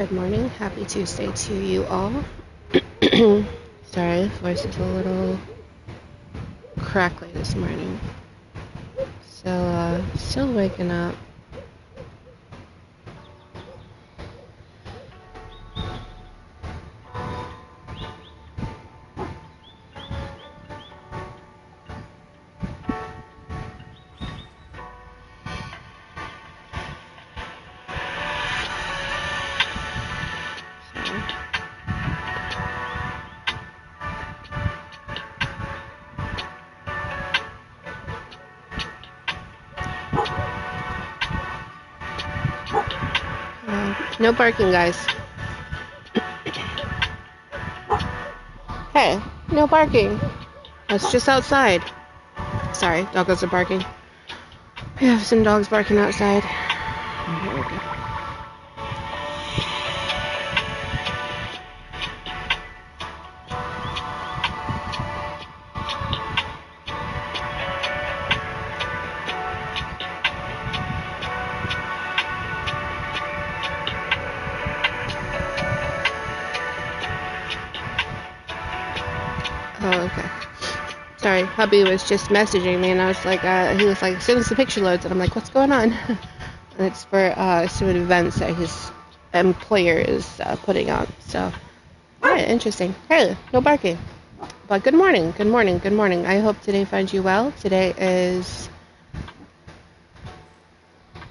Good morning. Happy Tuesday to you all. Sorry, voice is a little crackly this morning. So, still waking up. No barking, guys. Hey, no barking. It's just outside. Sorry, doggos are barking. We have some dogs barking outside. Here we go. Oh, okay. Sorry, hubby was just messaging me, and I was like, he was like, as soon as the picture loads, and I'm like, what's going on? And it's for some events that his employer is putting on. So, yeah, interesting. Hey, no barking. But good morning, good morning, good morning. I hope today finds you well. Today is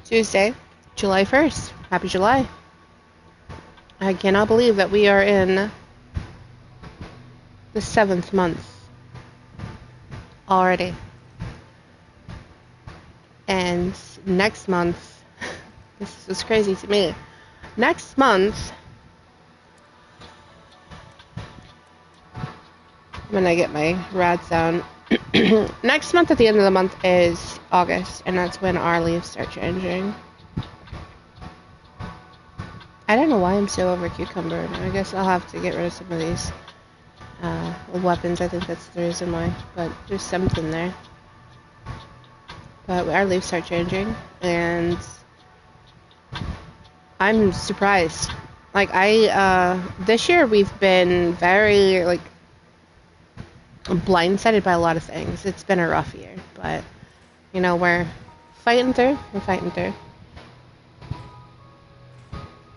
Tuesday, July 1st. Happy July. I cannot believe that we are in the 7th month already. And next month, this is crazy to me. Next month, when I get my rad sound, next month at the end of the month is August, and that's when our leaves start changing. I don't know why I'm so over cucumber. I guess I'll have to get rid of some of these weapons. I think that's the reason why, but there's something there. But our leaves start changing, and I'm surprised. Like, this year we've been very, like, blindsided by a lot of things. It's been a rough year, but, you know, we're fighting through. We're fighting through.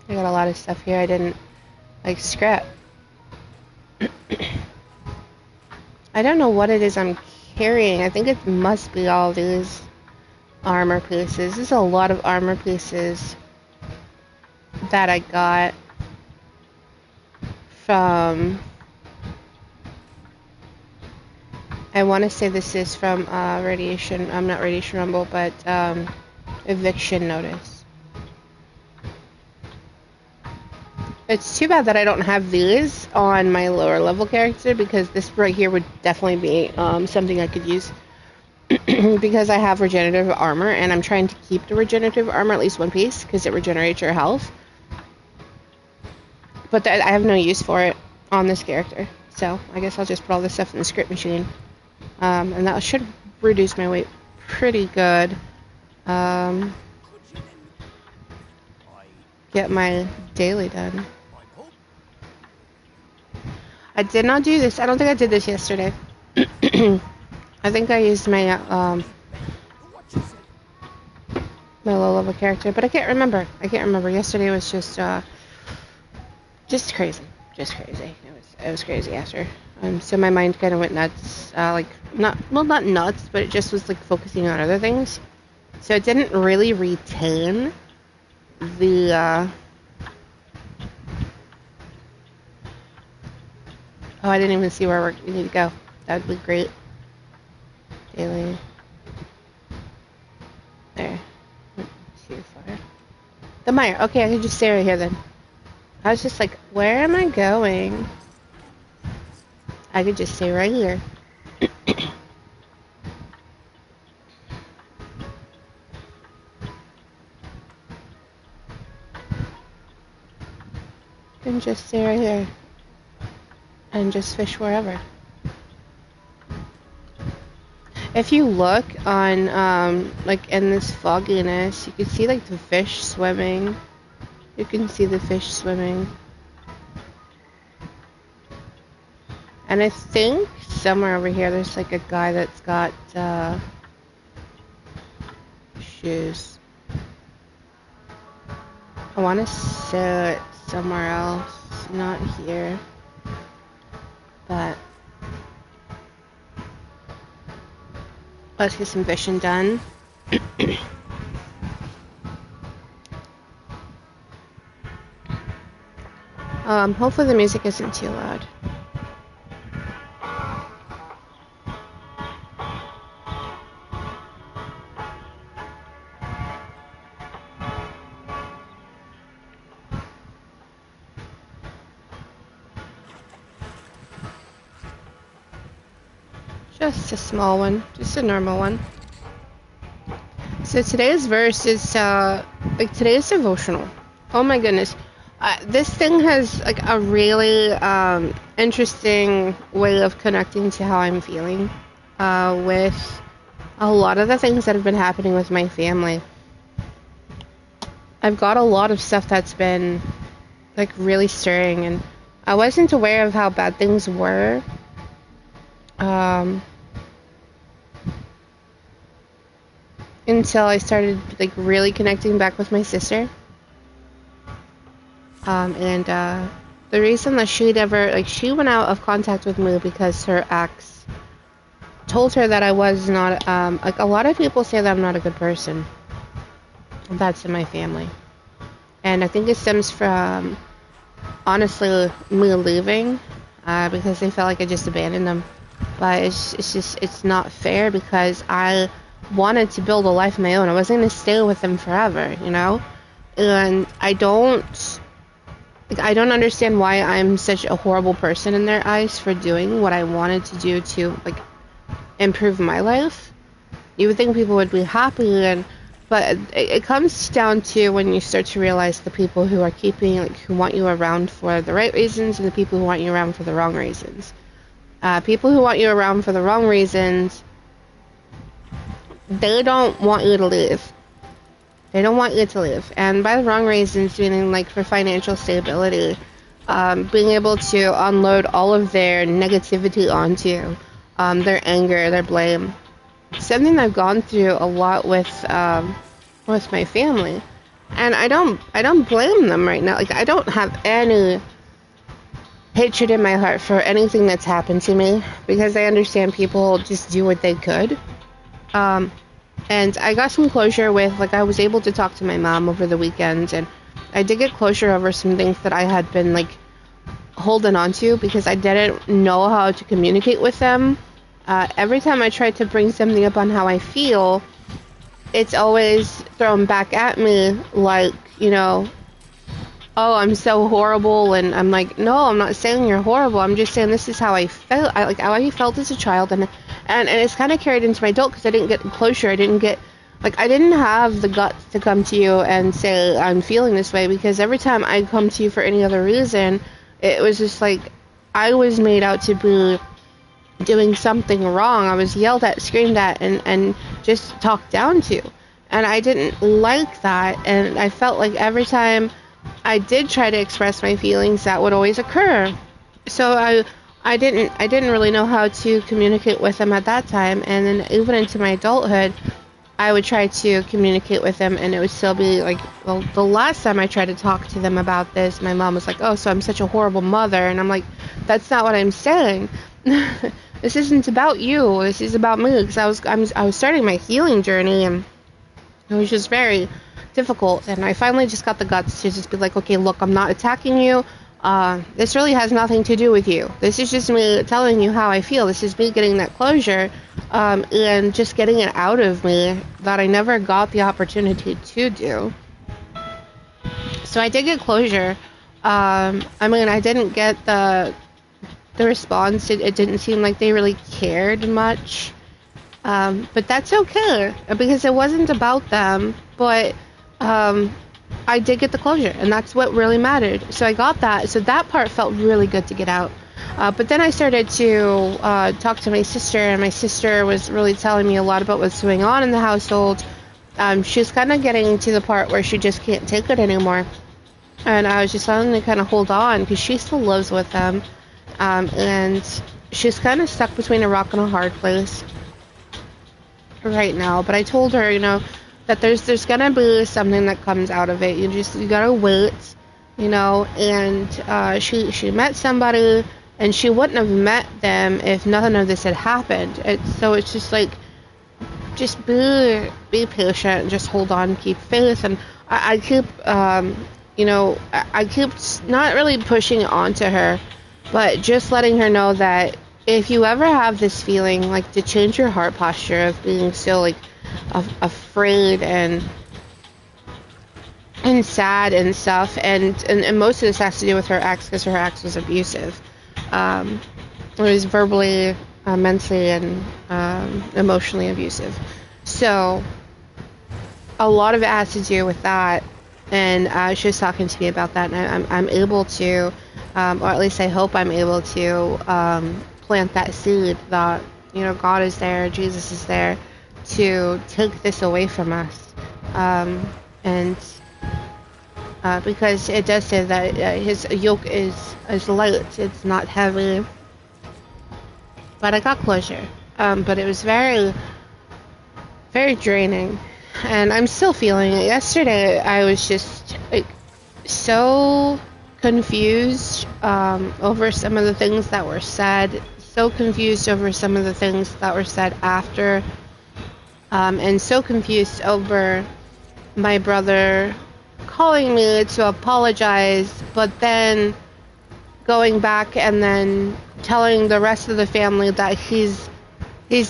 I got a lot of stuff here I didn't, like, scrap. I don't know what it is I'm carrying. I think it must be all these armor pieces. There's a lot of armor pieces that I got from, I want to say this is from Radiation, not Radiation Rumble, but Eviction Notice. It's too bad that I don't have these on my lower level character, because this right here would definitely be something I could use. Because I have regenerative armor, and I'm trying to keep the regenerative armor at least one piece, because it regenerates your health. But I have no use for it on this character, so I guess I'll just put all this stuff in the script machine. And that should reduce my weight pretty good. Get my daily done. I did not do this. I don't think I did this yesterday. I think I used my my low level character, but I can't remember. Yesterday was just crazy. Just crazy. It was crazy after. So my mind kind of went nuts. Like, not nuts, but it just was like focusing on other things. So it didn't really retain the oh, I didn't even see where we need to go. That would be great. Daily. There. Too far. The mire. Okay, I can just stay right here then. I was just like, where am I going? I could just stay right here. And just stay right here. And just fish wherever. If you look on, like, in this fogginess, you can see, like, the fish swimming. You can see the fish swimming. And I think somewhere over here there's like a guy that's got shoes. I want to sit somewhere else, not here. But let's get some fishing done. Hopefully the music isn't too loud. Just a small one, just a normal one. So today's verse is like today's devotional. Oh my goodness. This thing has like a really interesting way of connecting to how I'm feeling with a lot of the things that have been happening with my family. I've got a lot of stuff that's been like really stirring, and I wasn't aware of how bad things were until I started like really connecting back with my sister. And the reason that she'd ever, like, she went out of contact with me because her ex told her that I was not, like, a lot of people say that I'm not a good person. That's in my family. And I think it stems from, honestly, me leaving, because they felt like I just abandoned them. But it's not fair, because I wanted to build a life of my own. I wasn't going to stay with them forever, you know? And I don't understand why I'm such a horrible person in their eyes for doing what I wanted to do to, like, improve my life. You would think people would be happy, but it comes down to when you start to realize the people who are who want you around for the right reasons, and the people who want you around for the wrong reasons. People who want you around for the wrong reasons, they don't want you to leave. They don't want you to live. And by the wrong reasons, meaning like for financial stability, being able to unload all of their negativity onto you, their anger, their blame. Something I've gone through a lot with my family. And I don't blame them right now. Like, I don't have any hatred in my heart for anything that's happened to me, because I understand people just do what they could. And I got some closure with, like, I was able to talk to my mom over the weekend, and I did get closure over some things that I had been, like, holding on to because I didn't know how to communicate with them. Every time I tried to bring something up on how I feel, it's always thrown back at me, like, you know, oh, I'm so horrible, and I'm like, no, I'm not saying you're horrible, I'm just saying this is how I felt, how I felt as a child, and it's kind of carried into my adult, because I didn't get closure, I didn't have the guts to come to you and say I'm feeling this way, because every time I come to you for any other reason, it was just like, I was made out to be doing something wrong. I was yelled at, screamed at, and just talked down to, and I didn't like that, and I felt like every time I did try to express my feelings, that would always occur. So I didn't really know how to communicate with them at that time, and then even into my adulthood, I would try to communicate with them, and it would still be like, well, the last time I tried to talk to them about this, my mom was like, oh, so I'm such a horrible mother, and I'm like, that's not what I'm saying. This isn't about you. This is about me, because I was starting my healing journey, and it was just very difficult, and I finally just got the guts to just be like, okay, look, I'm not attacking you. This really has nothing to do with you. This is just me telling you how I feel. This is me getting that closure, and just getting it out of me that I never got the opportunity to do. So I did get closure. I mean, I didn't get the response. It didn't seem like they really cared much. But that's okay, because it wasn't about them, but I did get the closure, and that's what really mattered. So I got that, so that part felt really good to get out. But then I started to talk to my sister, and my sister was really telling me a lot about what's going on in the household. She's kind of getting to the part where she just can't take it anymore. And I was just telling her to kind of hold on because she still lives with them. And she's kind of stuck between a rock and a hard place right now. But I told her, that there's gonna be something that comes out of it. You gotta wait, And she met somebody, and she wouldn't have met them if nothing of this had happened. So it's just like, just be patient and just hold on, keep faith. And I keep I keep not really pushing onto her, but just letting her know that if you ever have this feeling, like, to change your heart posture of being so, like, afraid and sad and stuff, and most of this has to do with her ex, because her ex was abusive. It was verbally, mentally, and emotionally abusive. So a lot of it has to do with that. And she was talking to me about that, and I'm able to, or at least I hope I'm able to, plant that seed that, God is there, Jesus is there to take this away from us. And because it does say that his yoke is light, it's not heavy. But I got closure. But it was very, very draining. And I'm still feeling it. Yesterday, I was just, like, so confused over some of the things that were said. So confused over some of the things that were said after. And so confused over my brother calling me to apologize, but then going back and then telling the rest of the family that he's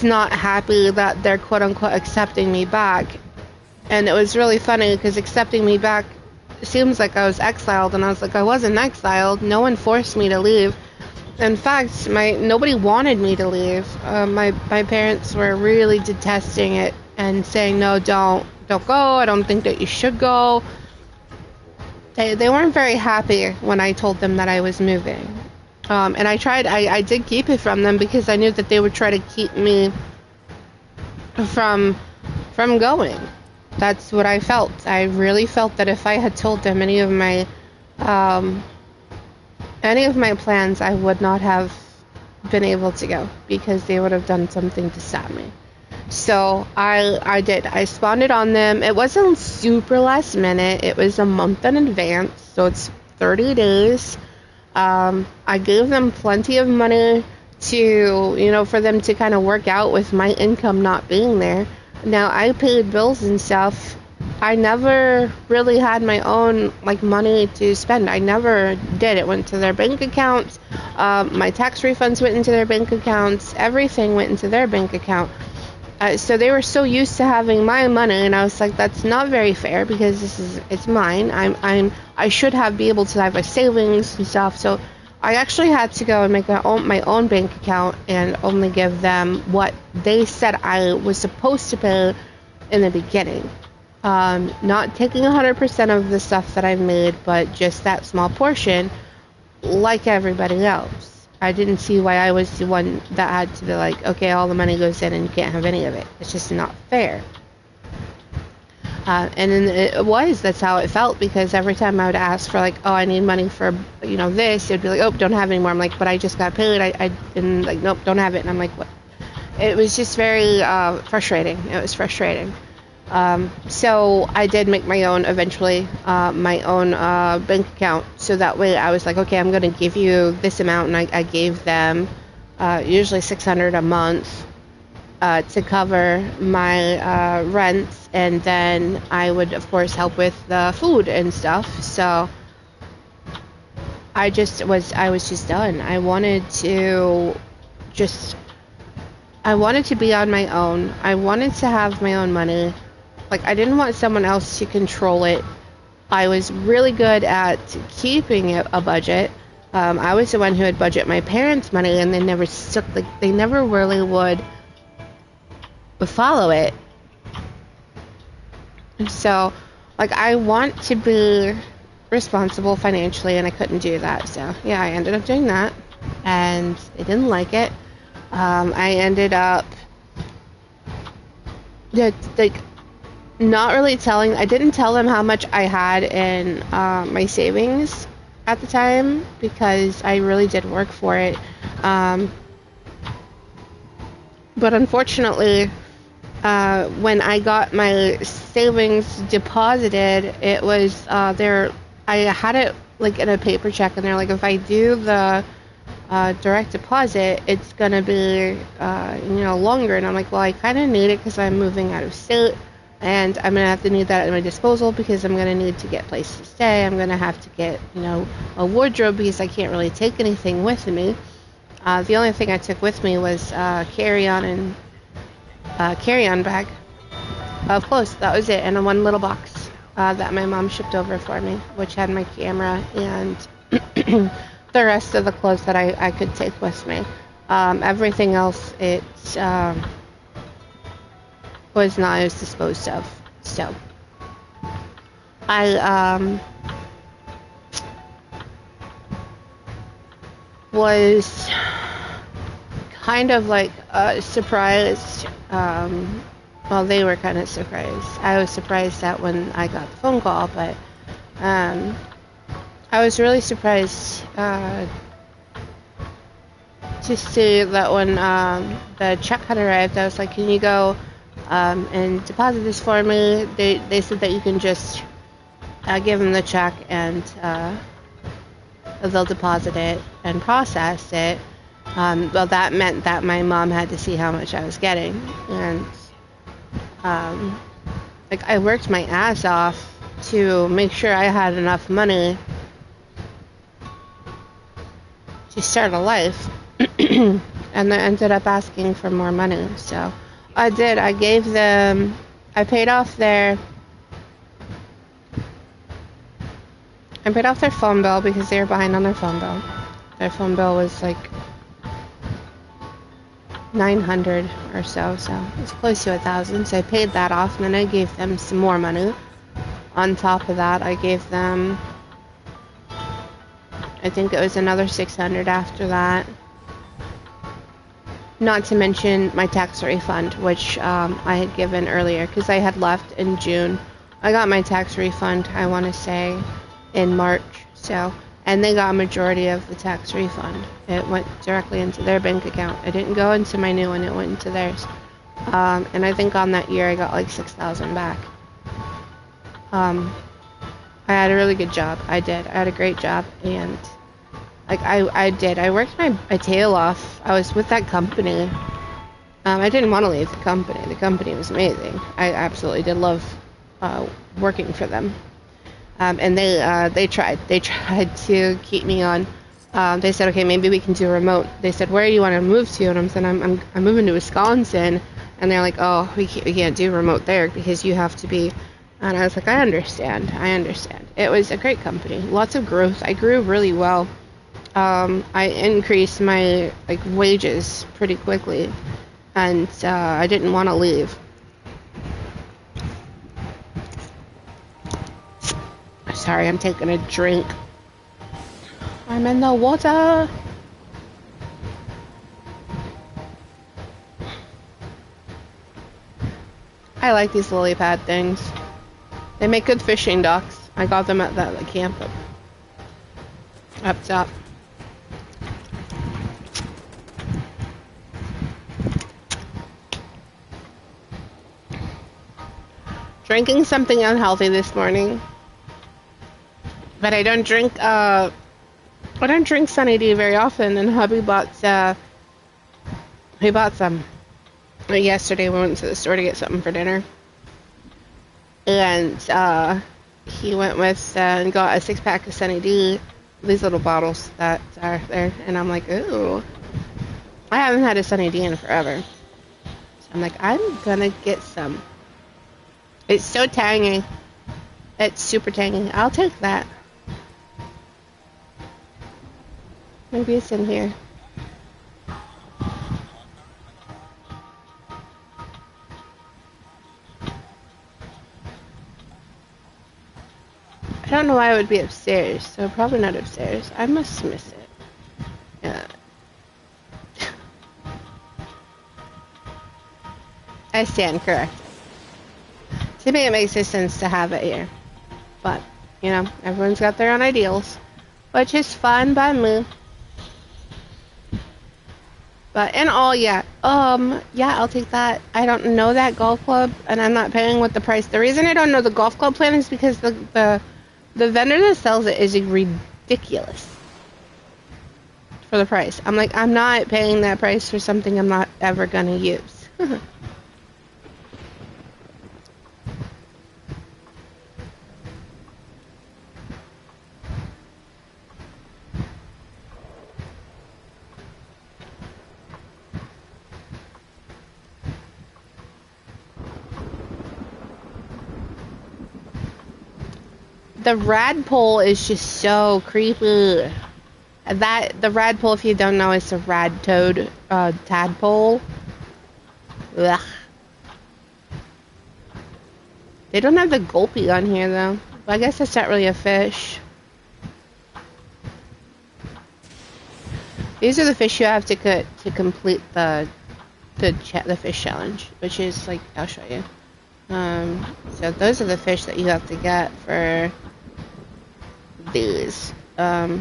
not happy that they're quote-unquote accepting me back. And it was really funny because accepting me back seems like I was exiled, and I was like, I wasn't exiled. No one forced me to leave. In fact, nobody wanted me to leave. My parents were really detesting it and saying, no, don't go. I don't think that you should go. They weren't very happy when I told them that I was moving. And I did keep it from them because I knew that they would try to keep me from going. That's what I felt. I really felt that if I had told them any of my plans, I would not have been able to go because they would have done something to stop me. So I did. I spawned it on them. It wasn't super last minute. It was a month in advance, so it's 30 days. I gave them plenty of money to, for them to kind of work out with my income not being there. Now, I paid bills and stuff. I never really had my own, like, money to spend. I never did. It went to their bank accounts. My tax refunds went into their bank accounts. Everything went into their bank account. So they were so used to having my money, and I was like, that's not very fair because it's mine. I should be able to have my savings and stuff. So I actually had to go and make my own bank account and only give them what they said I was supposed to pay in the beginning. Not taking 100% of the stuff that I've made, but just that small portion, like everybody else. I didn't see why I was the one that had to be like, okay, all the money goes in and you can't have any of it. It's just not fair. And then that's how it felt, because every time I would ask for, like, oh, I need money for, this, it'd be like, oh, don't have any more. I'm like, but I just got paid. I didn't, like, nope, don't have it. And I'm like, what? It was just very frustrating. It was frustrating. So I did make my own, eventually, my own bank account. So that way I was like, okay, I'm going to give you this amount. And I gave them usually $600 a month to cover my rent. And then I would, of course, help with the food and stuff. So I was just done. I wanted to be on my own. I wanted to have my own money. Like, I didn't want someone else to control it. I was really good at keeping a budget. I was the one who would budget my parents' money, and they never they never really would follow it. So, like, I want to be responsible financially, and I couldn't do that. So, yeah, I ended up doing that, and they didn't like it. I ended up, like, not really telling. I didn't tell them how much I had in my savings at the time because I really did work for it. Um, but unfortunately, when I got my savings deposited, it was there. I had it like in a paper check, and they're like, if I do the direct deposit, it's gonna be longer. And I'm like, well, I kind of need it because I'm moving out of state, and I'm gonna have to need that at my disposal because I'm gonna need to get a place to stay. I'm gonna have to get a wardrobe because I can't really take anything with me. The only thing I took with me was carry-on bag of clothes. That was it, and one little box that my mom shipped over for me, which had my camera and the rest of the clothes that I could take with me. Everything else, it was not as disposed of. So I was kind of like surprised. Well, they were kind of surprised. I was surprised that when I got the phone call, but I was really surprised to see that when the check had arrived, I was like, can you go and deposit this for me? They said that you can just give them the check and they'll deposit it and process it. Well, that meant that my mom had to see how much I was getting. And like I worked my ass off to make sure I had enough money to start a life. And they ended up asking for more money. So I did. I gave them, I paid off their phone bill because they were behind on their phone bill. Their phone bill was like $900 or so it was close to $1,000. So I paid that off, and then I gave them some more money. On top of that, I gave them, I think it was another $600 after that. Not to mention my tax refund, which I had given earlier because I had left in June. I got my tax refund, I want to say, in March. So, and they got a majority of the tax refund. It went directly into their bank account. It didn't go into my new one, it went into theirs. And I think on that year I got like $6,000 back. I had a really good job. I did. I had a great job, and like I did. I worked my tail off. I was with that company. I didn't want to leave the company. The company was amazing. I absolutely did love working for them. And they tried. They tried to keep me on. They said, okay, maybe we can do remote. They said, where do you want to move to? And I'm saying, I'm moving to Wisconsin. And they're like, oh, we can't do remote there because you have to be. And I was like, I understand. It was a great company. Lots of growth. I grew really well. I increased my wages pretty quickly, and I didn't want to leave. Sorry, I'm taking a drink. I'm in the water. I like these lily pad things. They make good fishing docks. I got them at that camp up top. Drinking something unhealthy this morning. But I don't drink Sunny D very often, and hubby bought some. Yesterday we went to the store to get something for dinner. And he went with and got a 6-pack of Sunny D, these little bottles that are there, and I'm like, ooh, I haven't had a Sunny D in forever. So I'm like, I'm gonna get some. It's so tangy. It's super tangy. I'll take that. Maybe it's in here. I don't know why it would be upstairs, so probably not upstairs. I must miss it. Yeah. I stand corrected. To me, it makes sense to have it here. But, you know, everyone's got their own ideals, which is fine by me. But in all, yeah, I'll take that. I don't know that golf club, and I'm not paying what the price. The reason I don't know the golf club plan is because the vendor that sells it is ridiculous for the price. I'm like, I'm not paying that price for something I'm not ever gonna use. The rad pole is just so creepy. The rad pole, if you don't know, is a rad toad tadpole. Ugh. They don't have the gulpy on here though. But I guess that's not really a fish. These are the fish you have to complete the fish challenge, which is like, I'll show you. So those are the fish that you have to get for these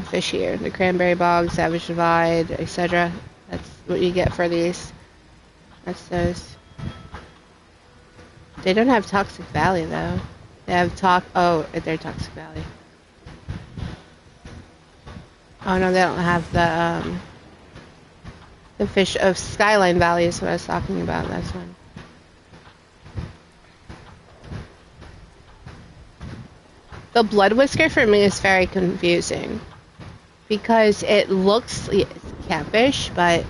fish here. The cranberry bog, savage divide, etc. That's what you get for these. That's those. They don't have Toxic Valley though. They have they're Toxic Valley. Oh no, they don't have the fish of Skyline Valley is what I was talking about. That's one. The blood whisker for me is very confusing because it looks like catfish, but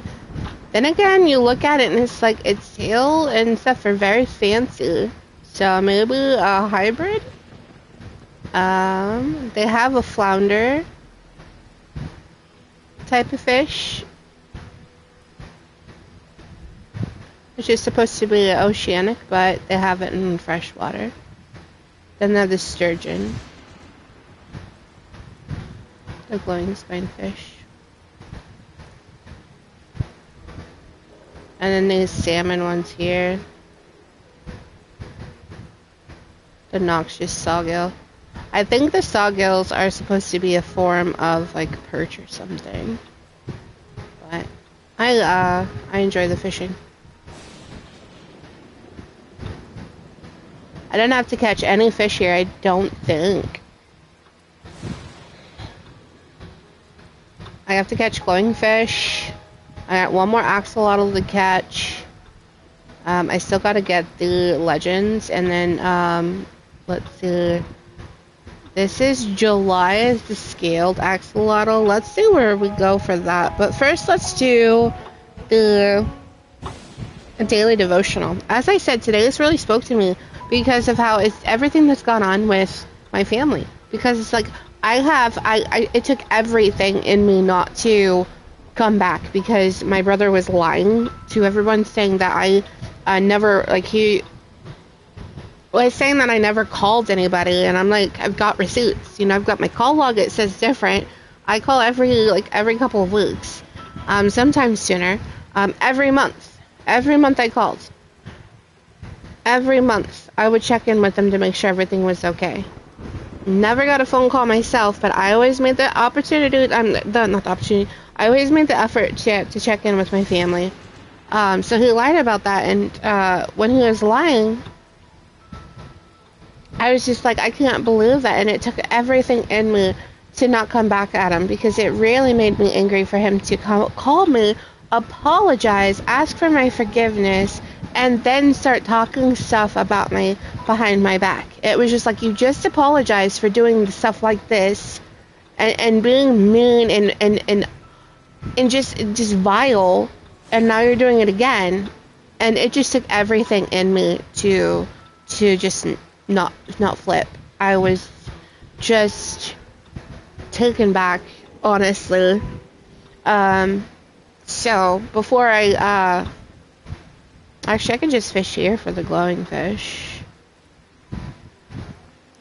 then again, you look at it and it's like its tail and stuff are very fancy. So maybe a hybrid. They have a flounder type of fish, which is supposed to be oceanic, but they have it in freshwater. Then they have the sturgeon. The glowing spine fish. And then these salmon ones here. The noxious sawgill. I think the sawgills are supposed to be a form of like perch or something. But I enjoy the fishing. I don't have to catch any fish here, I don't think. I have to catch glowing fish. I got one more axolotl to catch. I still gotta get the legends, and then let's see. This is July is the scaled axolotl. Let's see where we go for that. But first, let's do the daily devotional. As I said, today this really spoke to me because of how it's everything that's gone on with my family. Because it's like it took everything in me not to come back because my brother was lying to everyone, saying that I never, like, he was saying that I never called anybody, and I'm like, I've got receipts, you know, I've got my call log, it says different. I call every couple of weeks, sometimes sooner, every month I called. Every month I would check in with them to make sure everything was okay. Never got a phone call myself, but I always made the opportunity, I always made the effort to check in with my family. So he lied about that, and when he was lying, I was just like, I can't believe that, and it took everything in me to not come back at him, because it really made me angry for him to call me, apologize, ask for my forgiveness, and then start talking stuff about me behind my back. It was just like, you just apologized for doing stuff like this, and being mean and just vile, and now you're doing it again, and it just took everything in me to just not flip. I was just taken back, honestly. So before I actually, I can just fish here for the glowing fish.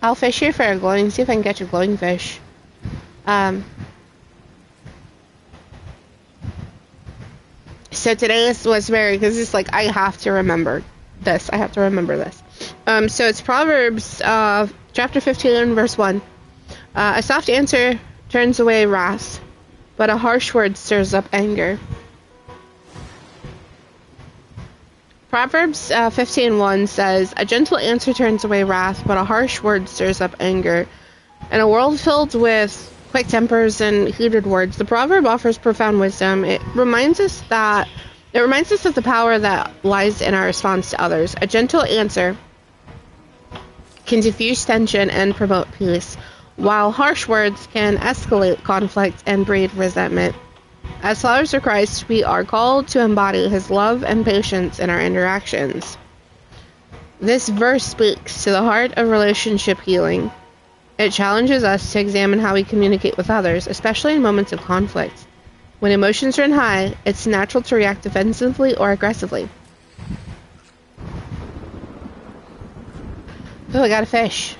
I'll fish here for a glowing, see if I can catch a glowing fish. So today was very, because it's like, I have to remember this. So it's Proverbs chapter 15, verse 1. A soft answer turns away wrath, but a harsh word stirs up anger. Proverbs 15:1 says, a gentle answer turns away wrath, but a harsh word stirs up anger. In a world filled with quick tempers and heated words, the proverb offers profound wisdom. It reminds us of the power that lies in our response to others. A gentle answer can diffuse tension and promote peace, while harsh words can escalate conflict and breed resentment. As followers of Christ, we are called to embody his love and patience in our interactions. This verse speaks to the heart of relationship healing. It challenges us to examine how we communicate with others, especially in moments of conflict. When emotions run high, it's natural to react defensively or aggressively. Oh, I got a fish.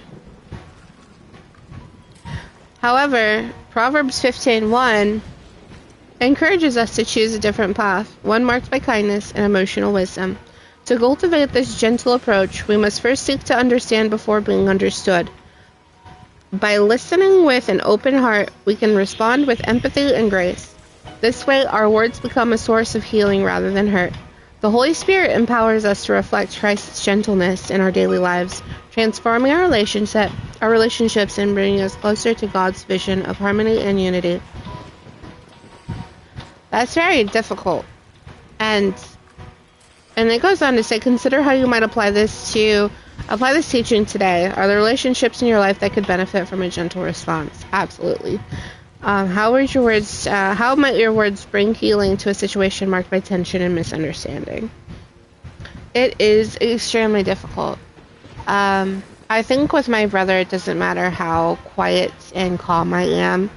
However, Proverbs 15:1 encourages us to choose a different path, one marked by kindness and emotional wisdom. To cultivate this gentle approach, we must first seek to understand before being understood. By listening with an open heart, we can respond with empathy and grace. This way, our words become a source of healing rather than hurt. The Holy Spirit empowers us to reflect Christ's gentleness in our daily lives, transforming our relationships and bringing us closer to God's vision of harmony and unity. That's very difficult. And it goes on to say, consider how you might apply this teaching today. Are there relationships in your life that could benefit from a gentle response? Absolutely. How might your words bring healing to a situation marked by tension and misunderstanding? It is extremely difficult. I think with my brother, it doesn't matter how quiet and calm I am.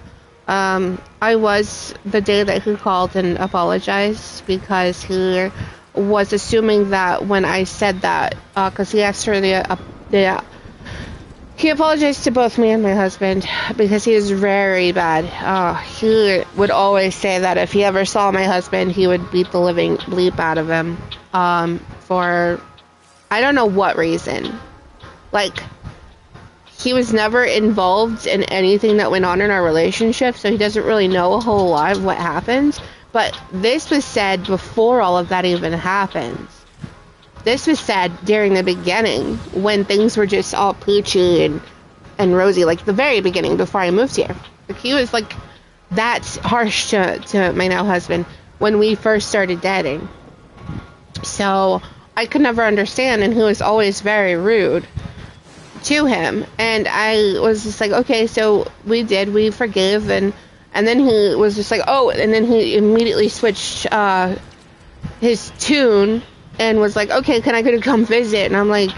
I was the day that he called and apologized because he was assuming that when I said that, because he asked her he apologized to both me and my husband because he is very bad. He would always say that if he ever saw my husband, he would beat the living bleep out of him for I don't know what reason. Like, he was never involved in anything that went on in our relationship, so he doesn't really know a whole lot of what happened. But this was said before all of that even happened. This was said during the beginning, when things were just all peachy and rosy, like the very beginning before I moved here. Like, he was like that harsh to my now husband when we first started dating. So I could never understand, and he was always very rude to him. And I was just like, okay, so we forgave, and then he was just like, oh, and then he immediately switched his tune and was like, okay, can I come visit? And I'm like,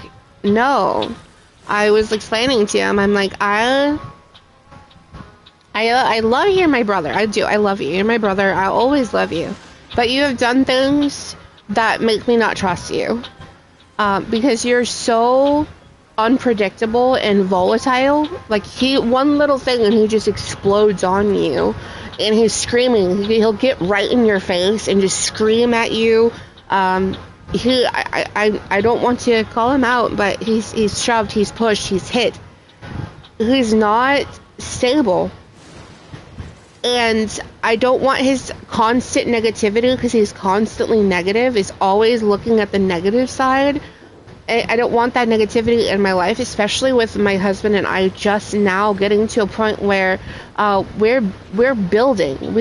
no. I was explaining to him, I'm like, I love you, my brother. I do. I love you. You're my brother. I always love you. But you have done things that make me not trust you. Because you're so unpredictable and volatile. Like, one little thing and he just explodes on you. And he's screaming. He'll get right in your face and just scream at you. I don't want to call him out, but he's shoved, he's pushed, he's hit. He's not stable. And I don't want his constant negativity, because he's constantly negative, he's always looking at the negative side. I don't want that negativity in my life, especially with my husband and I just now getting to a point where we're building.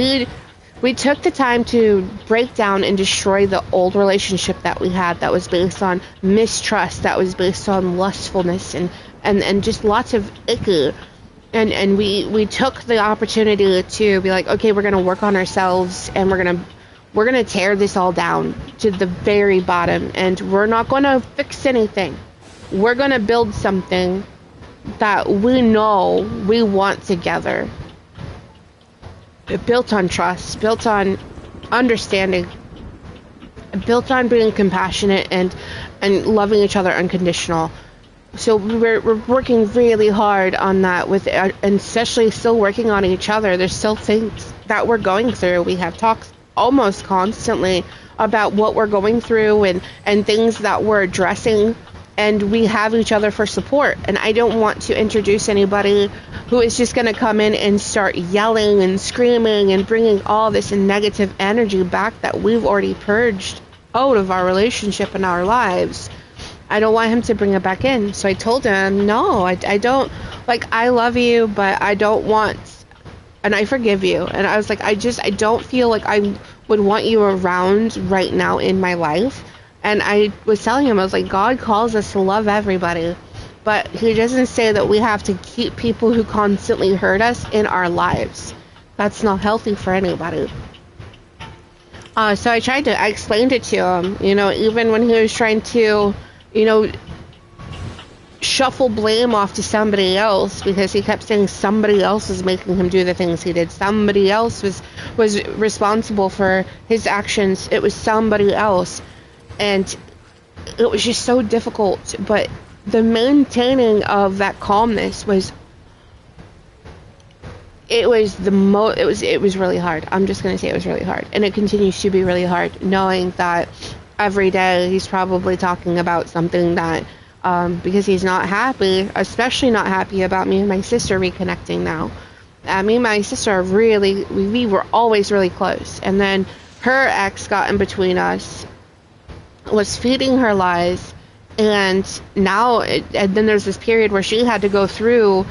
We took the time to break down and destroy the old relationship that we had that was based on mistrust, that was based on lustfulness and just lots of icky. And we took the opportunity to be like, okay, we're going to work on ourselves, and we're going to tear this all down to the very bottom, and we're not going to fix anything. We're going to build something that we know we want together. Built on trust, built on understanding, built on being compassionate and loving each other unconditional. So we're working really hard on that, and especially still working on each other. There's still things that we're going through. We have talks almost constantly about what we're going through and things that we're addressing and we have each other for support. And I don't want to introduce anybody who is just going to come in and start yelling and screaming and bringing all this negative energy back that we've already purged out of our relationship and our lives. I don't want him to bring it back in. So I told him, no, I don't, like, I love you, but I don't want, and I forgive you. And I was like, I don't feel like I would want you around right now in my life. And I was telling him, I was like, God calls us to love everybody, but he doesn't say that we have to keep people who constantly hurt us in our lives. That's not healthy for anybody. So I explained it to him, even when he was trying to, shuffle blame off to somebody else, because he kept saying somebody else was making him do the things he did. Somebody else was responsible for his actions. It was somebody else. And it was just so difficult. But the maintaining of that calmness was really hard. I'm just going to say it was really hard. And it continues to be really hard, knowing that every day he's probably talking about something that, because he's not happy, especially not happy about me and my sister reconnecting now. Me and my sister we were always really close. And then her ex got in between us, was feeding her lies, and then there's this period where she had to go through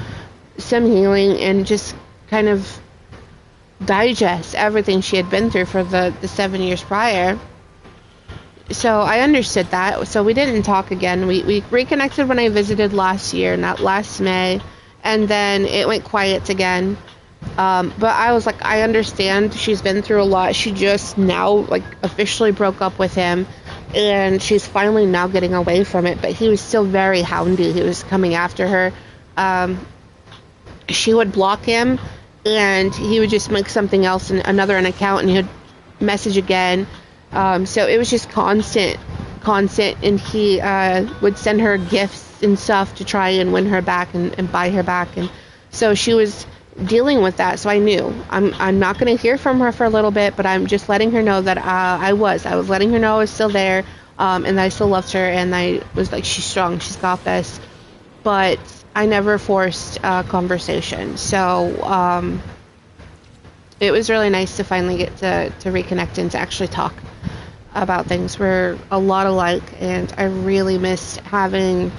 some healing and just kind of digest everything she had been through for the 7 years prior. So I understood that. So we didn't talk again. We reconnected when I visited last year, not last May, and then it went quiet again. But I was like, I understand. She's been through a lot. She just now officially broke up with him, and she's finally now getting away from it. But he was still very houndy. He was coming after her. She would block him, and he would just make something else, an account, and he would message again. So it was just constant, and he would send her gifts and stuff to try and win her back and buy her back. And so she was dealing with that. So I knew I'm not going to hear from her for a little bit, but I'm just letting her know that I was letting her know I was still there, and that I still loved her, and I was like, she's strong, she's got this. But I never forced a conversation. So it was really nice to finally get to reconnect and to actually talk about things. We're a lot alike, and I really missed having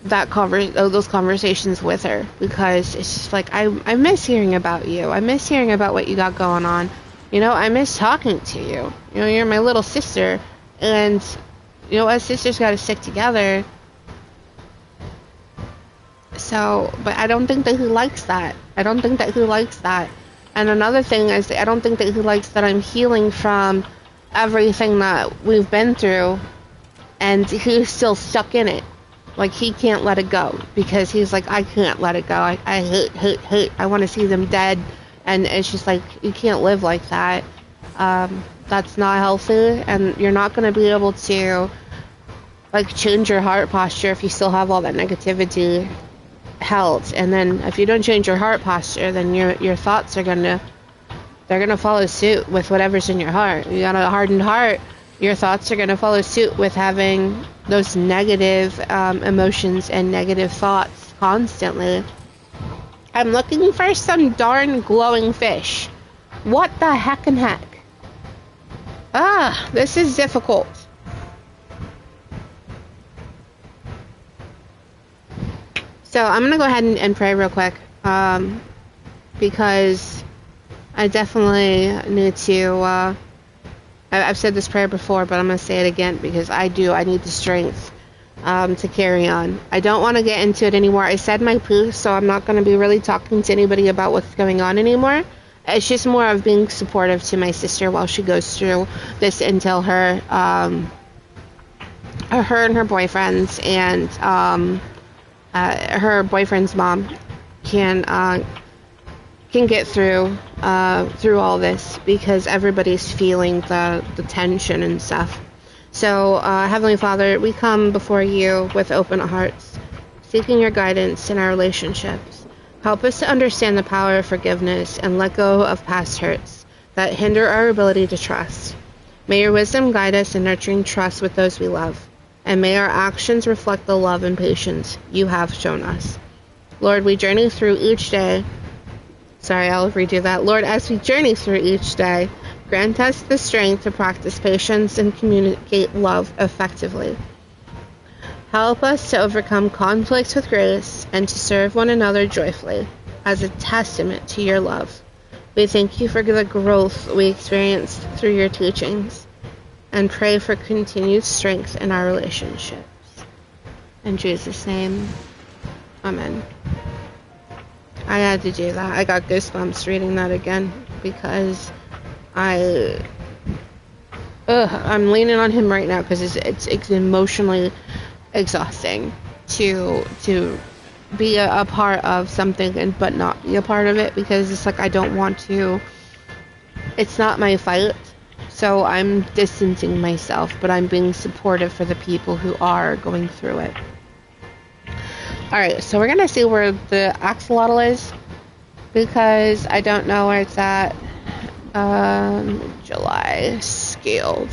those conversations with her, because it's just like, I miss hearing about you. I miss hearing about what you got going on. I miss talking to you. You're my little sister, and us sisters got to stick together. So, but I don't think that he likes that. And another thing is, I don't think that he likes that I'm healing from everything that we've been through, and he's still stuck in it. Like, he can't let it go, because he's like, I can't let it go. I hate. I want to see them dead. And it's just like, you can't live like that. That's not healthy, and you're not going to be able to, change your heart posture if you still have all that negativity held. And then if you don't change your heart posture, then your thoughts are gonna follow suit with whatever's in your heart. You got a hardened heart, your thoughts are gonna follow suit with having those negative emotions and negative thoughts constantly. I'm looking for some darn glowing fish. What the heck and heck? This is difficult. So I'm going to go ahead and pray real quick, because I definitely need to, I've said this prayer before, but I'm going to say it again, because I need the strength to carry on. I don't want to get into it anymore. I said my piece, so I'm not going to be really talking to anybody about what's going on anymore. It's just more of being supportive to my sister while she goes through this, until her and her boyfriends and her boyfriend's mom can get through all this, because everybody's feeling the tension and stuff. So Heavenly Father, we come before you with open hearts, seeking your guidance in our relationships. Help us to understand the power of forgiveness and let go of past hurts that hinder our ability to trust. May your wisdom guide us in nurturing trust with those we love, and may our actions reflect the love and patience you have shown us. Lord, we journey through each day. Sorry, I'll redo that. Lord, as we journey through each day, grant us the strength to practice patience and communicate love effectively. Help us to overcome conflicts with grace and to serve one another joyfully as a testament to your love. We thank you for the growth we experienced through your teachings and pray for continued strength in our relationships. In Jesus' name, amen. I had to do that. I got goosebumps reading that again because I'm leaning on him right now because it's emotionally exhausting to be a part of something but not be a part of it, because it's like I don't want to. It's not my fight, so I'm distancing myself, but I'm being supportive for the people who are going through it. Alright, so we're gonna see where the axolotl is, because I don't know where it's at. July scaled.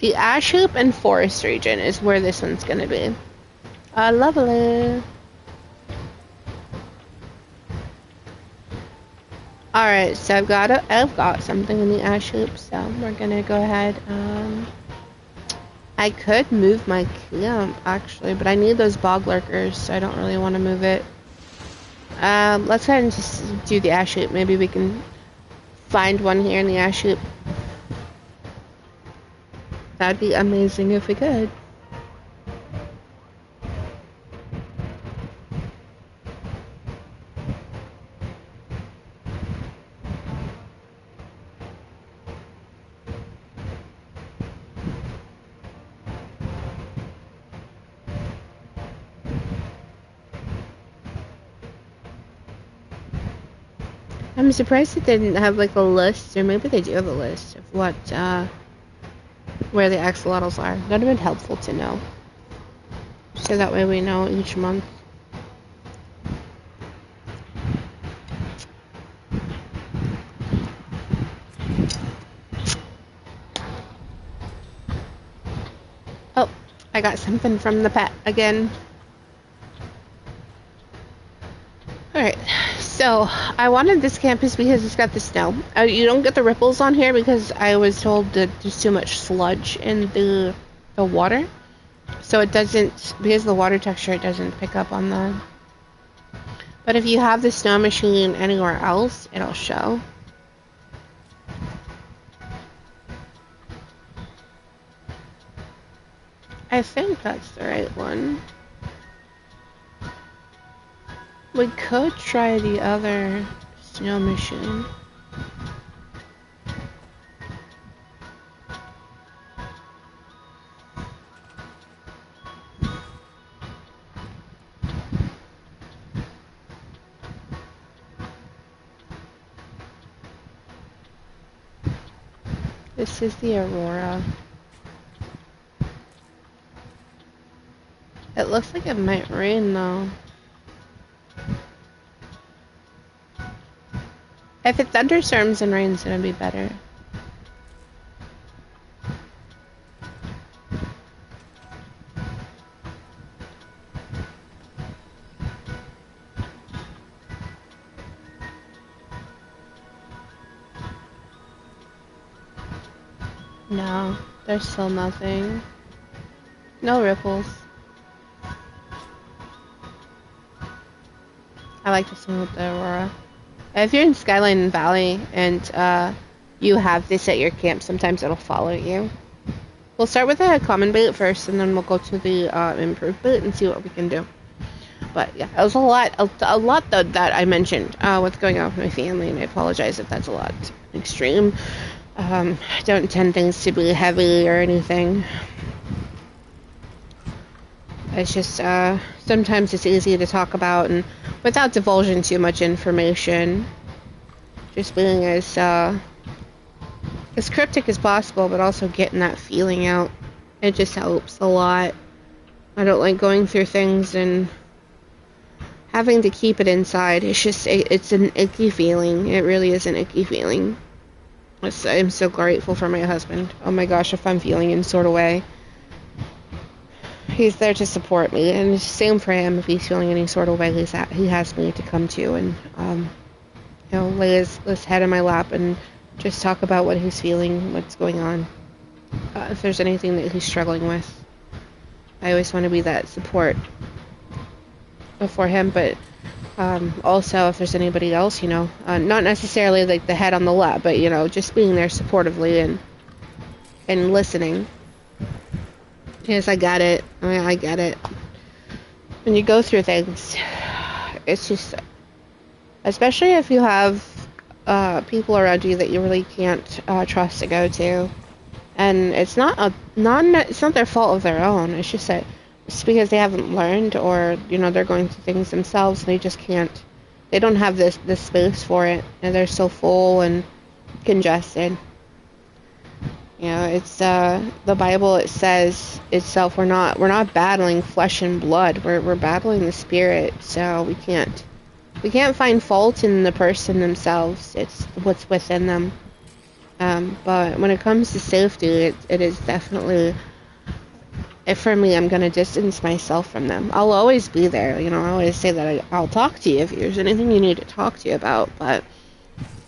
The ash hoop and forest region is where this one's gonna be. Lovely. Alright, so I've got something in the ash hoop, so we're gonna go ahead. I could move my camp actually, but I need those bog lurkers, so I don't really want to move it. Let's go ahead and just do the ash hoop. Maybe we can find one here in the ash hoop. That'd be amazing if we could. I'm surprised that they didn't have like a list, or maybe they do have a list of what, where the axolotls are. That would have been helpful to know. So that way we know each month. Oh, I got something from the pet again. Alright, so I wanted this campus because it's got the snow. You don't get the ripples on here because I was told that there's too much sludge in the water. So it doesn't, because of the water texture, it doesn't pick up on the... But if you have the snow machine anywhere else, it'll show. I think that's the right one. We could try the other snow machine. This is the Aurora. It looks like it might rain though. If it thunderstorms and rains, it'll be better. No, there's still nothing. No ripples. I like this one with the Aurora. If you're in Skyline Valley and you have this at your camp, sometimes it'll follow you. We'll start with a common bait first, and then we'll go to the improved bait and see what we can do. But yeah, it was a lot that I mentioned what's going on with my family, and I apologize if that's a lot extreme. I don't intend things to be heavy or anything. It's just sometimes it's easy to talk about, and without divulging too much information, just being as cryptic as possible, but also getting that feeling out. It just helps a lot. I don't like going through things and having to keep it inside. It's an icky feeling. It really is an icky feeling. I'm so grateful for my husband. Oh my gosh, if I'm feeling any sort of way, he's there to support me, and same for him. If he's feeling any sort of way, he has me to come to and lay his head in my lap and just talk about what he's feeling, what's going on. If there's anything that he's struggling with, I always want to be that support for him. But also, if there's anybody else, not necessarily like the head on the lap, but just being there supportively and listening. Yes, I get it. I get it. When you go through things, it's just, especially if you have people around you that you really can't trust to go to, and it's it's not their fault of their own. It's just that it's because they haven't learned, or they're going through things themselves. And they just can't. They don't have this space for it, and they're so full and congested. It's the Bible. It says itself, we're not battling flesh and blood. We're battling the spirit. So we can't find fault in the person themselves. It's what's within them. But when it comes to safety, it is definitely. For me, I'm going to distance myself from them. I'll always be there. I always say that I'll talk to you if there's anything you need to talk to you about. But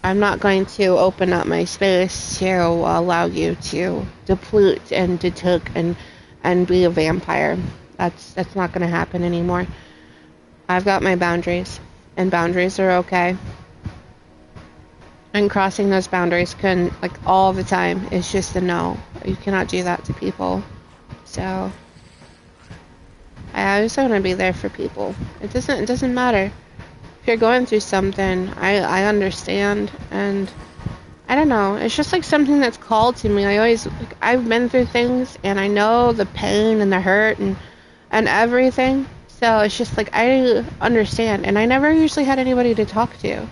I'm not going to open up my space to allow you to deplete and to take and be a vampire. That's not going to happen anymore. I've got my boundaries, and boundaries are okay. And crossing those boundaries all the time is just a no. You cannot do that to people. So I always want to be there for people. It doesn't matter. If you're going through something, I understand, and I don't know, it's just like something that's called to me. I've been through things, and I know the pain and the hurt and everything, so it's just like I understand, and I never usually had anybody to talk to.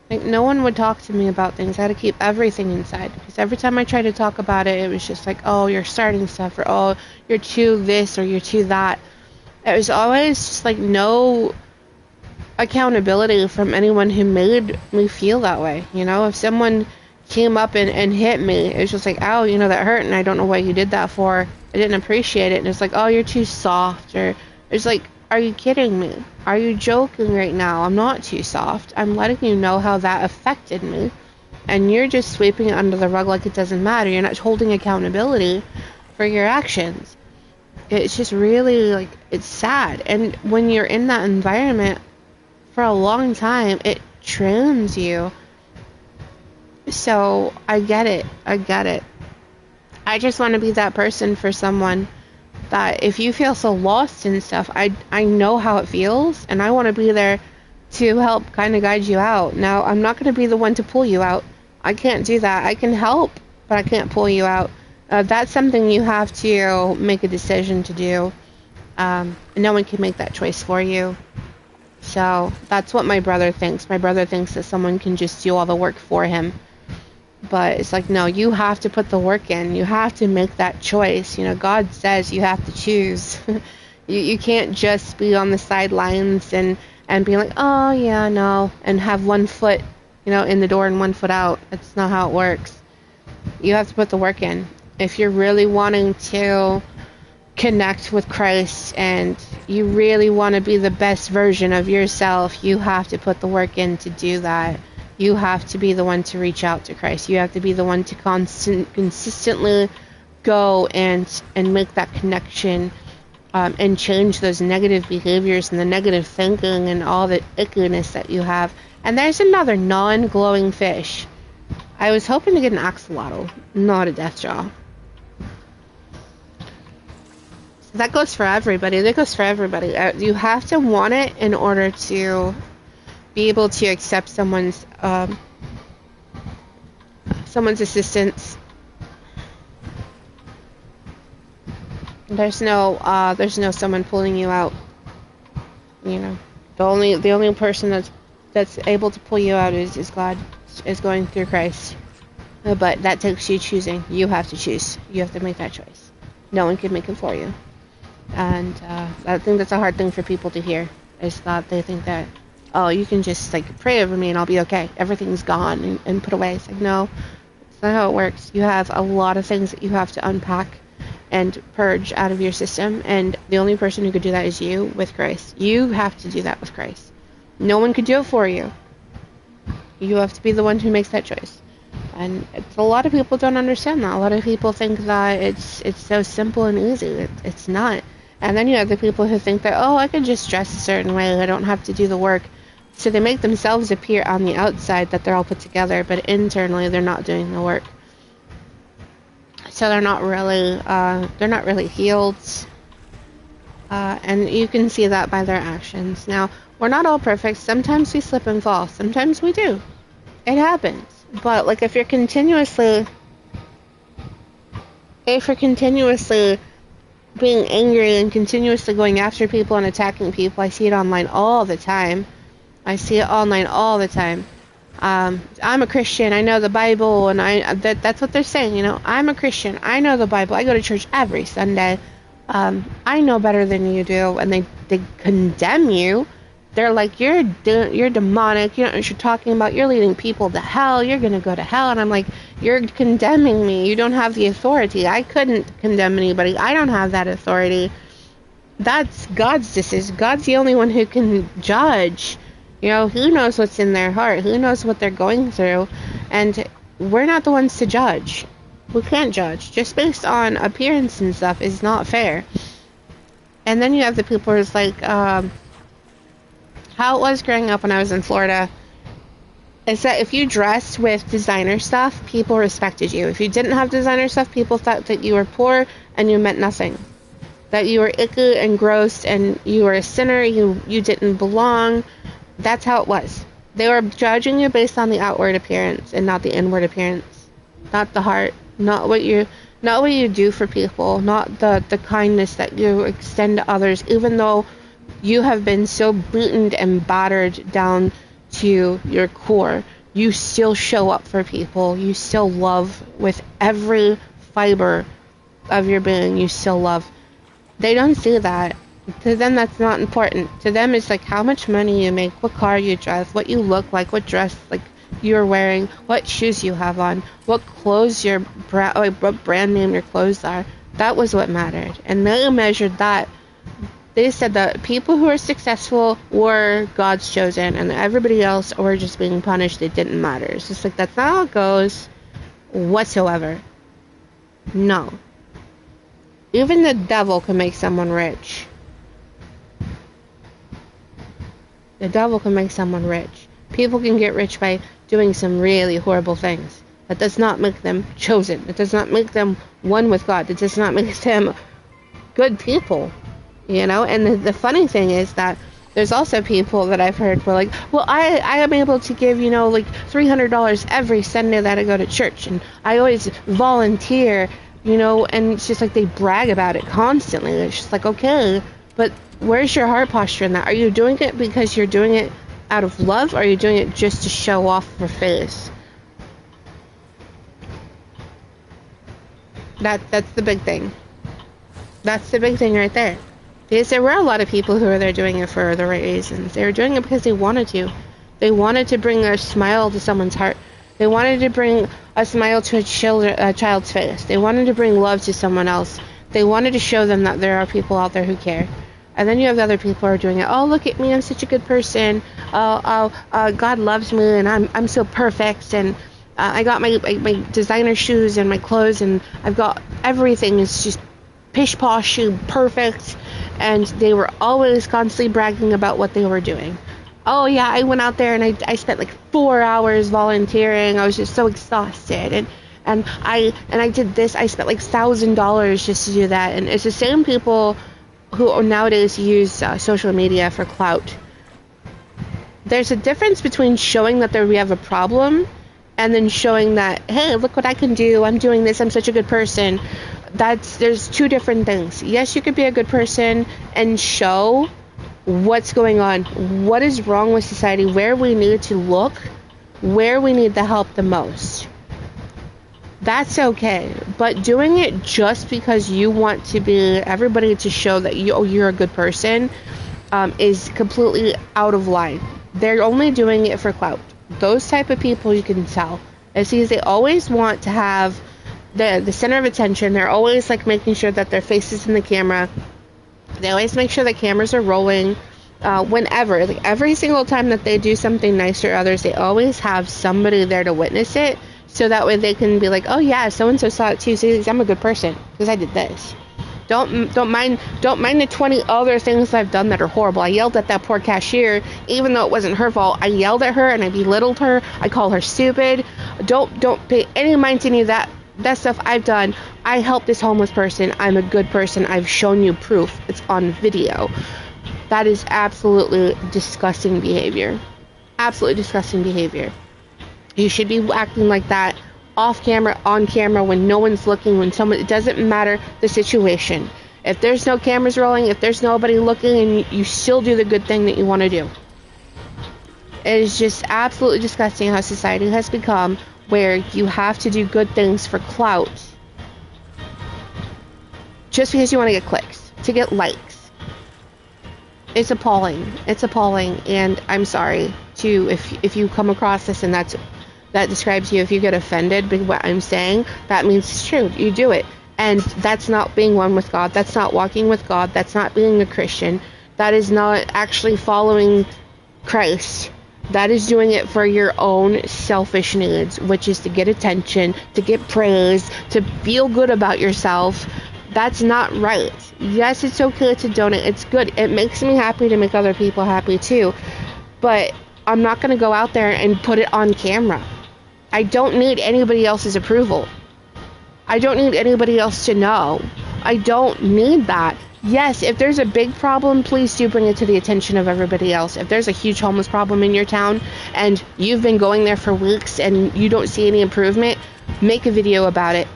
Like, no one would talk to me about things. I had to keep everything inside, because every time I tried to talk about it, it was just like, oh, you're starting stuff, or oh, you're too this, or you're too that. It was always just like no accountability from anyone who made me feel that way. If someone came up and hit me, it was just like, ow, that hurt, and I don't know what you did that for. I didn't appreciate it. And it's like, oh, you're too soft, or it's like, are you kidding me? Are you joking right now? I'm not too soft. I'm letting you know how that affected me, and you're just sweeping it under the rug like it doesn't matter. You're not holding accountability for your actions. It's just really it's sad. And when you're in that environment for a long time, it trains you. So I get it. I just want to be that person for someone that if you feel so lost and stuff, I know how it feels, and I want to be there to help kind of guide you out. Now, I'm not going to be the one to pull you out. I can't do that. I can help, but I can't pull you out. That's something you have to make a decision to do. No one can make that choice for you. So that's what my brother thinks. My brother thinks that someone can just do all the work for him. But it's like, no, you have to put the work in. You have to make that choice. God says you have to choose. you can't just be on the sidelines and be like, oh, yeah, no, and have one foot, in the door and one foot out. That's not how it works. You have to put the work in. If you're really wanting to connect with Christ and you really want to be the best version of yourself, you have to put the work in to do that. You have to be the one to reach out to Christ. You have to be the one to consistently go and make that connection, and change those negative behaviors and the negative thinking and all the ickiness that you have. And there's another non-glowing fish. I was hoping to get an axolotl, not a deathjaw. So that goes for everybody. You have to want it in order to be able to accept someone's assistance. There's no someone pulling you out. The only person that's able to pull you out is God, is going through Christ. But that takes you choosing. You have to choose. You have to make that choice. No one can make it for you. And I think that's a hard thing for people to hear, is that they think that, oh, you can just like pray over me and I'll be okay. Everything's gone and put away. It's like, no, it's not how it works. You have a lot of things that you have to unpack and purge out of your system, and the only person who could do that is you with Christ. You have to do that with Christ. No one could do it for you. You have to be the one who makes that choice. And a lot of people don't understand that. A lot of people think that it's so simple and easy. It's not. And then you have the people who think that, oh, I can just dress a certain way, I don't have to do the work. So they make themselves appear on the outside that they're all put together, but internally they're not doing the work. So they're not really healed. And you can see that by their actions. Now, we're not all perfect. Sometimes we slip and fall. Sometimes we do. It happens. But like if you're continuously being angry and continuously going after people and attacking people, I see it online all the time. I'm a Christian, I know the Bible, and that's what they're saying, I'm a Christian, I know the Bible, I go to church every Sunday, I know better than you do, and they condemn you. They're like, you're demonic, you know what you're talking about, you're leading people to hell, you're gonna go to hell. And I'm like, you're condemning me, you don't have the authority. I couldn't condemn anybody, I don't have that authority. That's God's decision. God's the only one who can judge. Who knows what's in their heart, who knows what they're going through, and we're not the ones to judge. We can't judge just based on appearance and stuff. Is not fair. And then you have the people who's like, how it was growing up when I was in Florida, is that if you dressed with designer stuff, people respected you. If you didn't have designer stuff, people thought that you were poor and you meant nothing, that you were icky and gross and you were a sinner, you didn't belong. That's how it was. They were judging you based on the outward appearance and not the inward appearance, not the heart, not what you do for people, not the kindness that you extend to others. Even though you have been so beaten and battered down to your core, you still show up for people. You still love with every fiber of your being. You still love. They don't see that. To them, that's not important. To them, it's like how much money you make, what car you drive, what you look like, what dress like you're wearing, what shoes you have on, what clothes what brand name your clothes are. That was what mattered. And they measured that. They said that people who are successful were God's chosen, and everybody else were just being punished. It didn't matter. It's just like, that's not how it goes whatsoever. No. Even the devil can make someone rich. The devil can make someone rich. People can get rich by doing some really horrible things. That does not make them chosen. It does not make them one with God. It does not make them good people. And the funny thing is that there's also people that I've heard were like, well, I am able to give, like $300 every Sunday that I go to church. And I always volunteer, and it's just like they brag about it constantly. It's just like, okay, but where's your heart posture in that? Are you doing it because you're doing it out of love, or are you doing it just to show off for face? That's the big thing. That's the big thing right there. Because there were a lot of people who were there doing it for the right reasons. They were doing it because they wanted to. They wanted to bring a smile to someone's heart. They wanted to bring a smile to a child's face. They wanted to bring love to someone else. They wanted to show them that there are people out there who care. And then you have the other people who are doing it. Oh, look at me, I'm such a good person. God loves me, and I'm so perfect, and I got my designer shoes and my clothes, and I've got everything. It's just pish posh, perfect. And they were always constantly bragging about what they were doing. Oh yeah, I went out there and I spent like 4 hours volunteering. I was just so exhausted, and I did this. I spent like $1,000 just to do that. And it's the same people who nowadays use social media for clout. There's a difference between showing that we have a problem and then showing that, hey, look what I can do, I'm doing this, I'm such a good person. There's two different things. Yes, you could be a good person and show what's going on, what is wrong with society, where we need to look, where we need the help the most. That's okay. But doing it just because you want to be everybody to show that you're a good person is completely out of line. They're only doing it for clout. Those type of people, you can tell. It's because they always want to have the center of attention. They're always like making sure that their face is in the camera. They always make sure the cameras are rolling. Whenever, like every single time that they do something nice for others, they always have somebody there to witness it. So that way they can be like, oh yeah, so and so saw it too. See, I'm a good person because I did this. Don't mind the 20 other things I've done that are horrible. I yelled at that poor cashier, even though it wasn't her fault. I yelled at her and I belittled her. I call her stupid. Don't pay any mind to any of that stuff I've done. I helped this homeless person. I'm a good person. I've shown you proof. It's on video. That is absolutely disgusting behavior. Absolutely disgusting behavior. You should be acting like that off camera, on camera, when no one's looking, when someone, it doesn't matter the situation. If there's no cameras rolling, if there's nobody looking, and you still do the good thing that you want to do. It is just absolutely disgusting how society has become, where you have to do good things for clout. Just because you want to get clicks, to get likes. It's appalling. It's appalling, and I'm sorry to if you come across this and that describes you. If you get offended by what I'm saying, that means it's true. You do it. And that's not being one with God. That's not walking with God. That's not being a Christian. That is not actually following Christ. That is doing it for your own selfish needs, which is to get attention, to get praise, to feel good about yourself. That's not right. Yes, it's okay to donate. It's good. It makes me happy to make other people happy too. But I'm not going to go out there and put it on camera. I don't need anybody else's approval. I don't need anybody else to know. I don't need that. Yes, if there's a big problem, please do bring it to the attention of everybody else. If there's a huge homeless problem in your town and you've been going there for weeks and you don't see any improvement, make a video about it.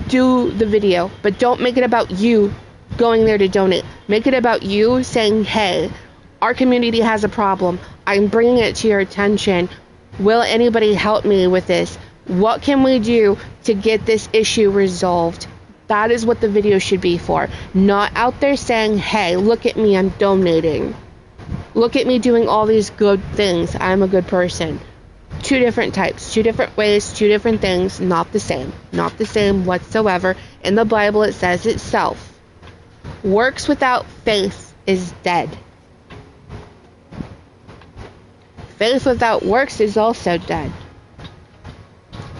Do the video, but don't make it about you going there to donate. Make it about you saying, hey, our community has a problem. I'm bringing it to your attention. Will anybody help me with this? What can we do to get this issue resolved? That is what the video should be for. Not out there saying, hey, look at me, I'm donating. Look at me doing all these good things. I'm a good person. Two different types, two different ways, two different things, not the same. Not the same whatsoever. In the Bible, it says itself. Works without faith is dead. Faith without works is also dead.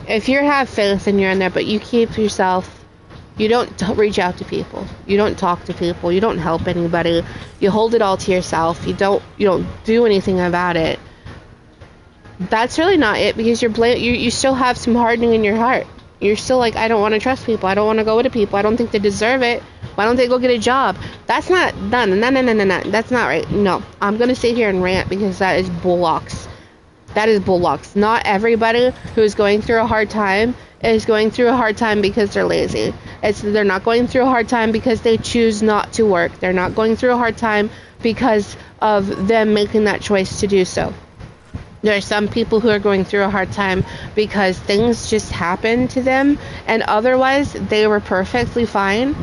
If you have faith and you're in there, but you keep yourself, you don't reach out to people, you don't talk to people, you don't help anybody, you hold it all to yourself, you don't do anything about it, that's really not it, because you still have some hardening in your heart. You're still like, I don't want to trust people, I don't want to go to people, I don't think they deserve it, why don't they go get a job? That's not done. No, that's not right. No, I'm going to sit here and rant because that is bullocks. That is bullocks. Not everybody who is going through a hard time is going through a hard time because they're lazy. They're not going through a hard time because they choose not to work. They're not going through a hard time because of them making that choice to do so. There are some people who are going through a hard time because things just happened to them, and otherwise they were perfectly fine,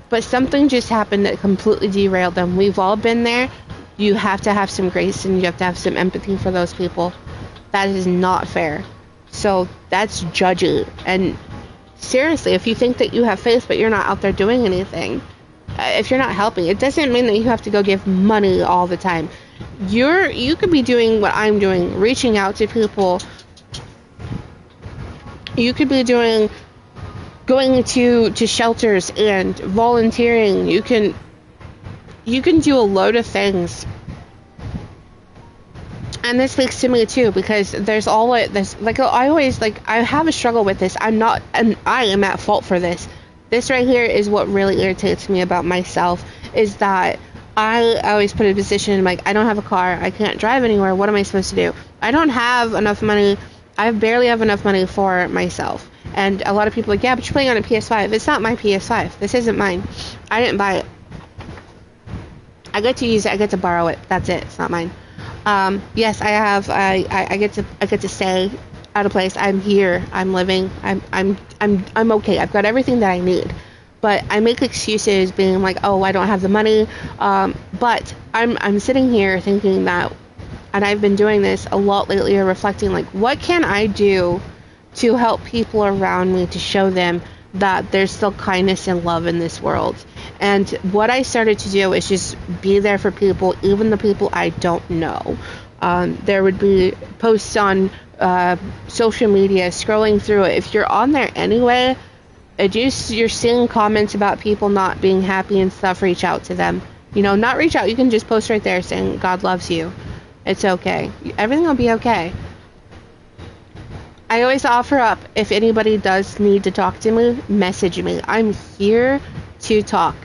but something just happened that completely derailed them. We've all been there. You have to have some grace and you have to have some empathy for those people. That is not fair. So that's judgy. And seriously, if you think that you have faith but you're not out there doing anything, if you're not helping, it doesn't mean that you have to go give money all the time. You could be doing what I'm doing, reaching out to people. You could be doing going to shelters and volunteering. You can do a load of things. And this speaks to me too, because there's all this, like, I always, like, I have a struggle with this. I am at fault for this. This right here is what really irritates me about myself, is that I always put in a position like, I don't have a car, I can't drive anywhere, what am I supposed to do? I don't have enough money, I barely have enough money for myself. And a lot of people are like, yeah, but you're playing on a PS5. It's not my PS5. This isn't mine. I didn't buy it. I get to use it, I get to borrow it. That's it. It's not mine. Yes, I get to say out of place. I'm here. I'm living. I'm okay. I've got everything that I need. But I make excuses, being like, oh, I don't have the money. But I'm sitting here thinking that, and I've been doing this a lot lately, or reflecting, like, what can I do to help people around me, to show them that there's still kindness and love in this world. And what I started to do is just be there for people, even the people I don't know. There would be posts on social media, scrolling through it. If you're on there anyway, you're seeing comments about people not being happy and stuff, reach out to them. Not reach out. You can just post right there saying God loves you. It's okay. Everything will be okay. I always offer up, if anybody does need to talk to me, message me. I'm here to talk.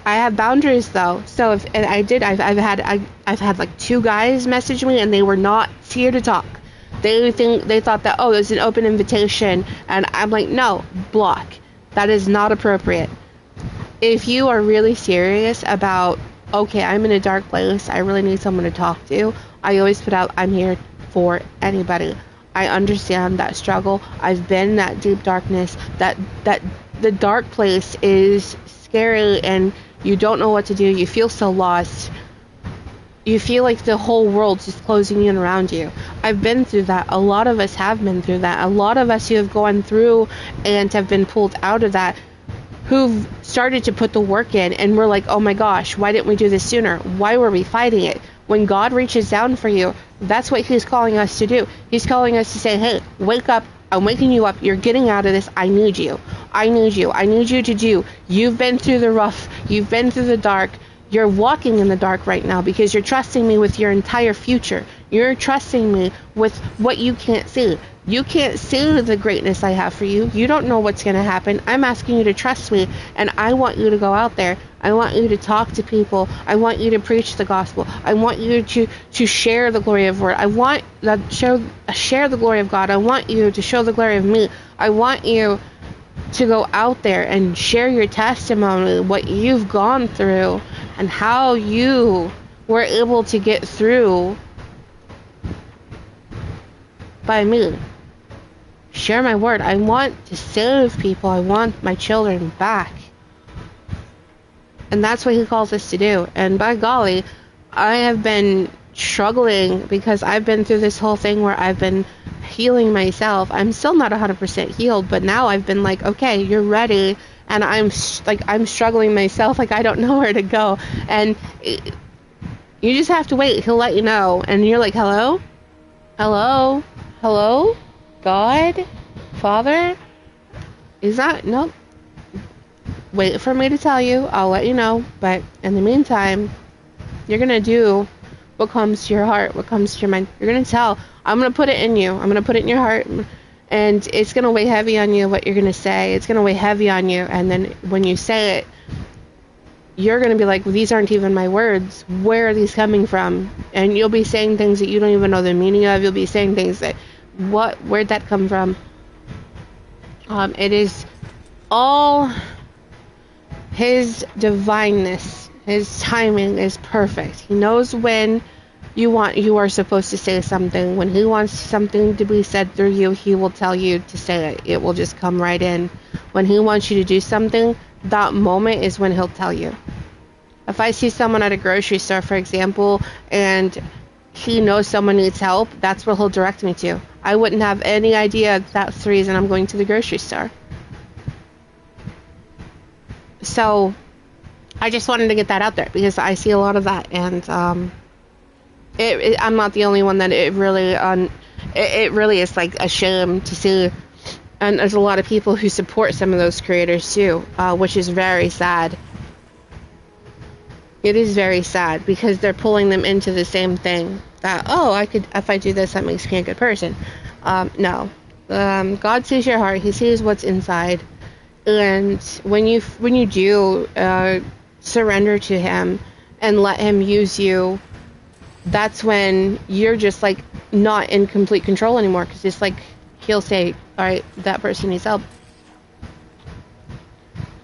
I have boundaries though. So I've had like 2 guys message me, and they were not here to talk. They thought that, oh, it's an open invitation, and I'm like, no, block. That is not appropriate. If you are really serious about, okay, I'm in a dark place, I really need someone to talk to, I always put out, I'm here for anybody. I understand that struggle. I've been in that deep darkness. That the dark place is scary, and you don't know what to do. You feel so lost. You feel like the whole world's just closing in around you. I've been through that. A lot of us have been through that. A lot of us who have gone through and have been pulled out of that, who've started to put the work in, and we're like, oh my gosh, why didn't we do this sooner? Why were we fighting it? When God reaches down for you, that's what he's calling us to do. He's calling us to say, hey, wake up. I'm waking you up. You're getting out of this. I need you. I need you. I need you to do. You've been through the rough. You've been through the dark. You're walking in the dark right now because you're trusting me with your entire future. You're trusting me with what you can't see. You can't see the greatness I have for you. You don't know what's going to happen. I'm asking you to trust me, and I want you to go out there. I want you to talk to people. I want you to preach the gospel. I want you to share the glory of word. I want that share the glory of God. I want you to show the glory of me. I want you to go out there and share your testimony, what you've gone through, and how you were able to get through by me. Share my word. I want to save people. I want my children back. And that's what he calls us to do. And by golly, I have been struggling because I've been through this whole thing where I've been healing myself. I'm still not 100% healed, but now I've been like, okay, you're ready. And I'm struggling myself. Like, I don't know where to go. And you just have to wait. He'll let you know. And you're like, hello? Hello? Hello? God? Father? Is that? Nope. Wait for me to tell you. I'll let you know. But in the meantime, you're going to do what comes to your heart, what comes to your mind. You're going to tell. I'm going to put it in you. I'm going to put it in your heart. And it's going to weigh heavy on you what you're going to say. It's going to weigh heavy on you. And then when you say it, you're going to be like, well, these aren't even my words. Where are these coming from? And you'll be saying things that you don't even know the meaning of. You'll be saying things that, where'd that come from? It is all his divineness. His timing is perfect. He knows when you are supposed to say something. When he wants something to be said through you, he will tell you to say it. It will just come right in. When he wants you to do something, that moment is when he'll tell you. If I see someone at a grocery store, for example, and he knows someone needs help, that's where he'll direct me to. I wouldn't have any idea that's the reason I'm going to the grocery store. So I just wanted to get that out there because I see a lot of that, and I'm not the only one that it really is like a shame to see. And there's a lot of people who support some of those creators too, which is very sad. It is very sad because they're pulling them into the same thing. That, oh, if I do this, that makes me a good person. No. God sees your heart. He sees what's inside. And when you do surrender to him and let him use you, that's when you're just like not in complete control anymore, because it's like he'll say, all right, that person needs help,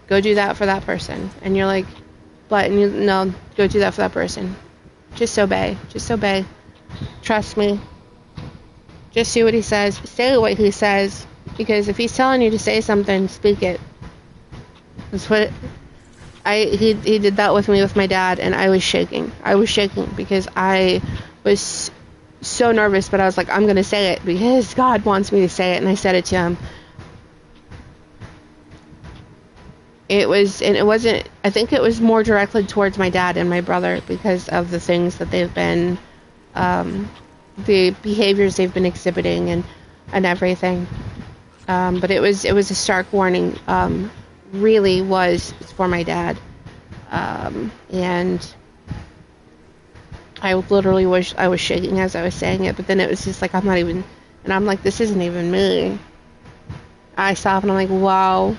go do that for that person, and you're like, but no, go do that for that person. Just obey, trust me, Just do what he says. Say what he says. Because if he's telling you to say something, speak it. That's what he did that with me with my dad, and I was shaking. I was shaking because I was so nervous, but I was like, I'm going to say it because God wants me to say it, and I said it to him. It wasn't, I think it was more directly towards my dad and my brother because of the things that they've been, the behaviors they've been exhibiting and everything. But it was a stark warning, really was for my dad. And I literally wish I was shaking as I was saying it, but then it was just like, I'm not even, and I'm like, this isn't even me. I stop and I'm like, wow,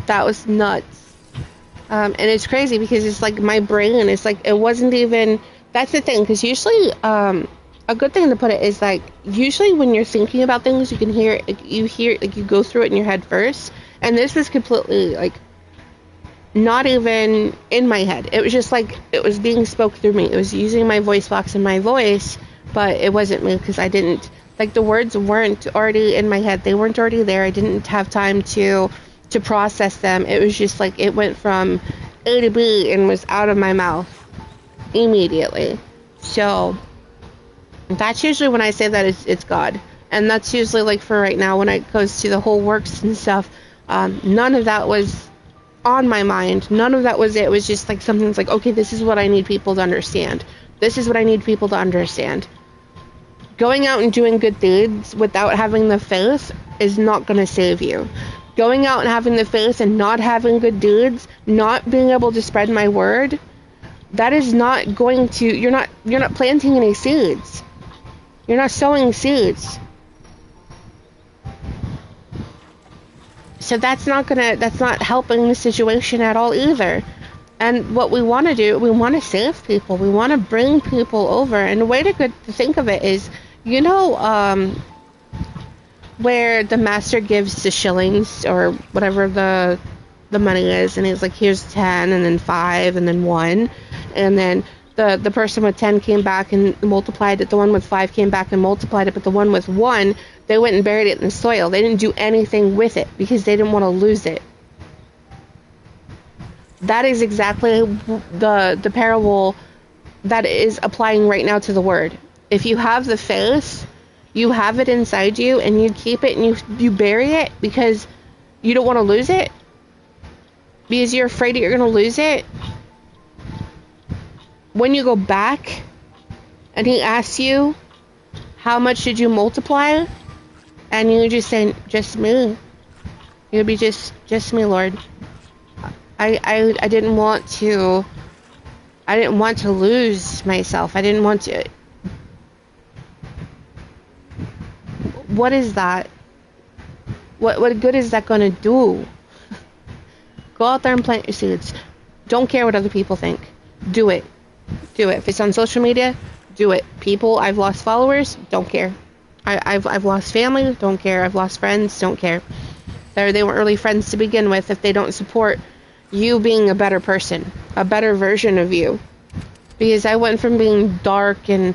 that was nuts. And it's crazy because it's like my brain, it's like, it wasn't even, that's the thing, because usually, a good thing to put it is like, usually when you're thinking about things, you can hear, you go through it in your head first, and this was completely, like, not even in my head. It was just like, it was being spoke through me. It was using my voice box and my voice, but it wasn't me because I didn't, like, the words weren't already in my head. They weren't already there. I didn't have time to process them. It was just like, it went from A to B and was out of my mouth immediately. So that's usually when I say that it's God. And that's usually like for right now when it goes to the whole works and stuff. None of that was on my mind. None of that was it. It was just like something's like, okay, this is what I need people to understand. This is what I need people to understand. Going out and doing good deeds without having the faith is not going to save you. Going out and having the faith and not having good deeds, not being able to spread my word, that is not going to, you're not planting any seeds. You're not sowing seeds. So that's not helping the situation at all either. And what we want to do, we want to save people. We want to bring people over. And the way to think of it is, where the master gives the shillings or whatever the money is, and he's like, here's 10 and then 5 and then 1, and then the person with 10 came back and multiplied it, the one with 5 came back and multiplied it, but the one with 1, they went and buried it in the soil. They didn't do anything with it because they didn't want to lose it. That is exactly the parable that is applying right now to the word. If you have the faith, you have it inside you, and you keep it and you bury it because you don't want to lose it, because you're afraid that you're going to lose it. When you go back and he asks you, how much did you multiply? And you just say, just me. You'll be just me, Lord. I didn't want to lose myself. I didn't want to. What is that? What good is that going to do? Go out there and plant your seeds. Don't care what other people think. Do it. Do it. If it's on social media, do it. People, I've lost followers, don't care. I've lost family, don't care. I've lost friends, don't care. They weren't really friends to begin with if they don't support you being a better person, a better version of you. Because I went from being dark and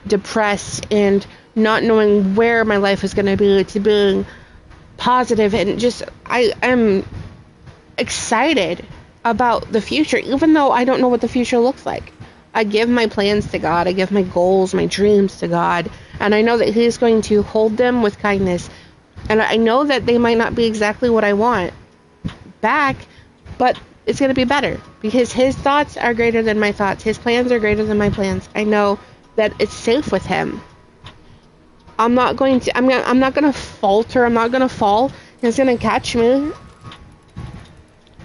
depressed and not knowing where my life was going to be to being positive, and just I am excited about the future, even though I don't know what the future looks like. I give my plans to God. I give my goals, my dreams to God, and I know that He's going to hold them with kindness. And I know that they might not be exactly what I want back, but it's going to be better because His thoughts are greater than my thoughts. His plans are greater than my plans. I know that it's safe with Him. I'm not going to falter. I'm not going to fall. He's going to catch me.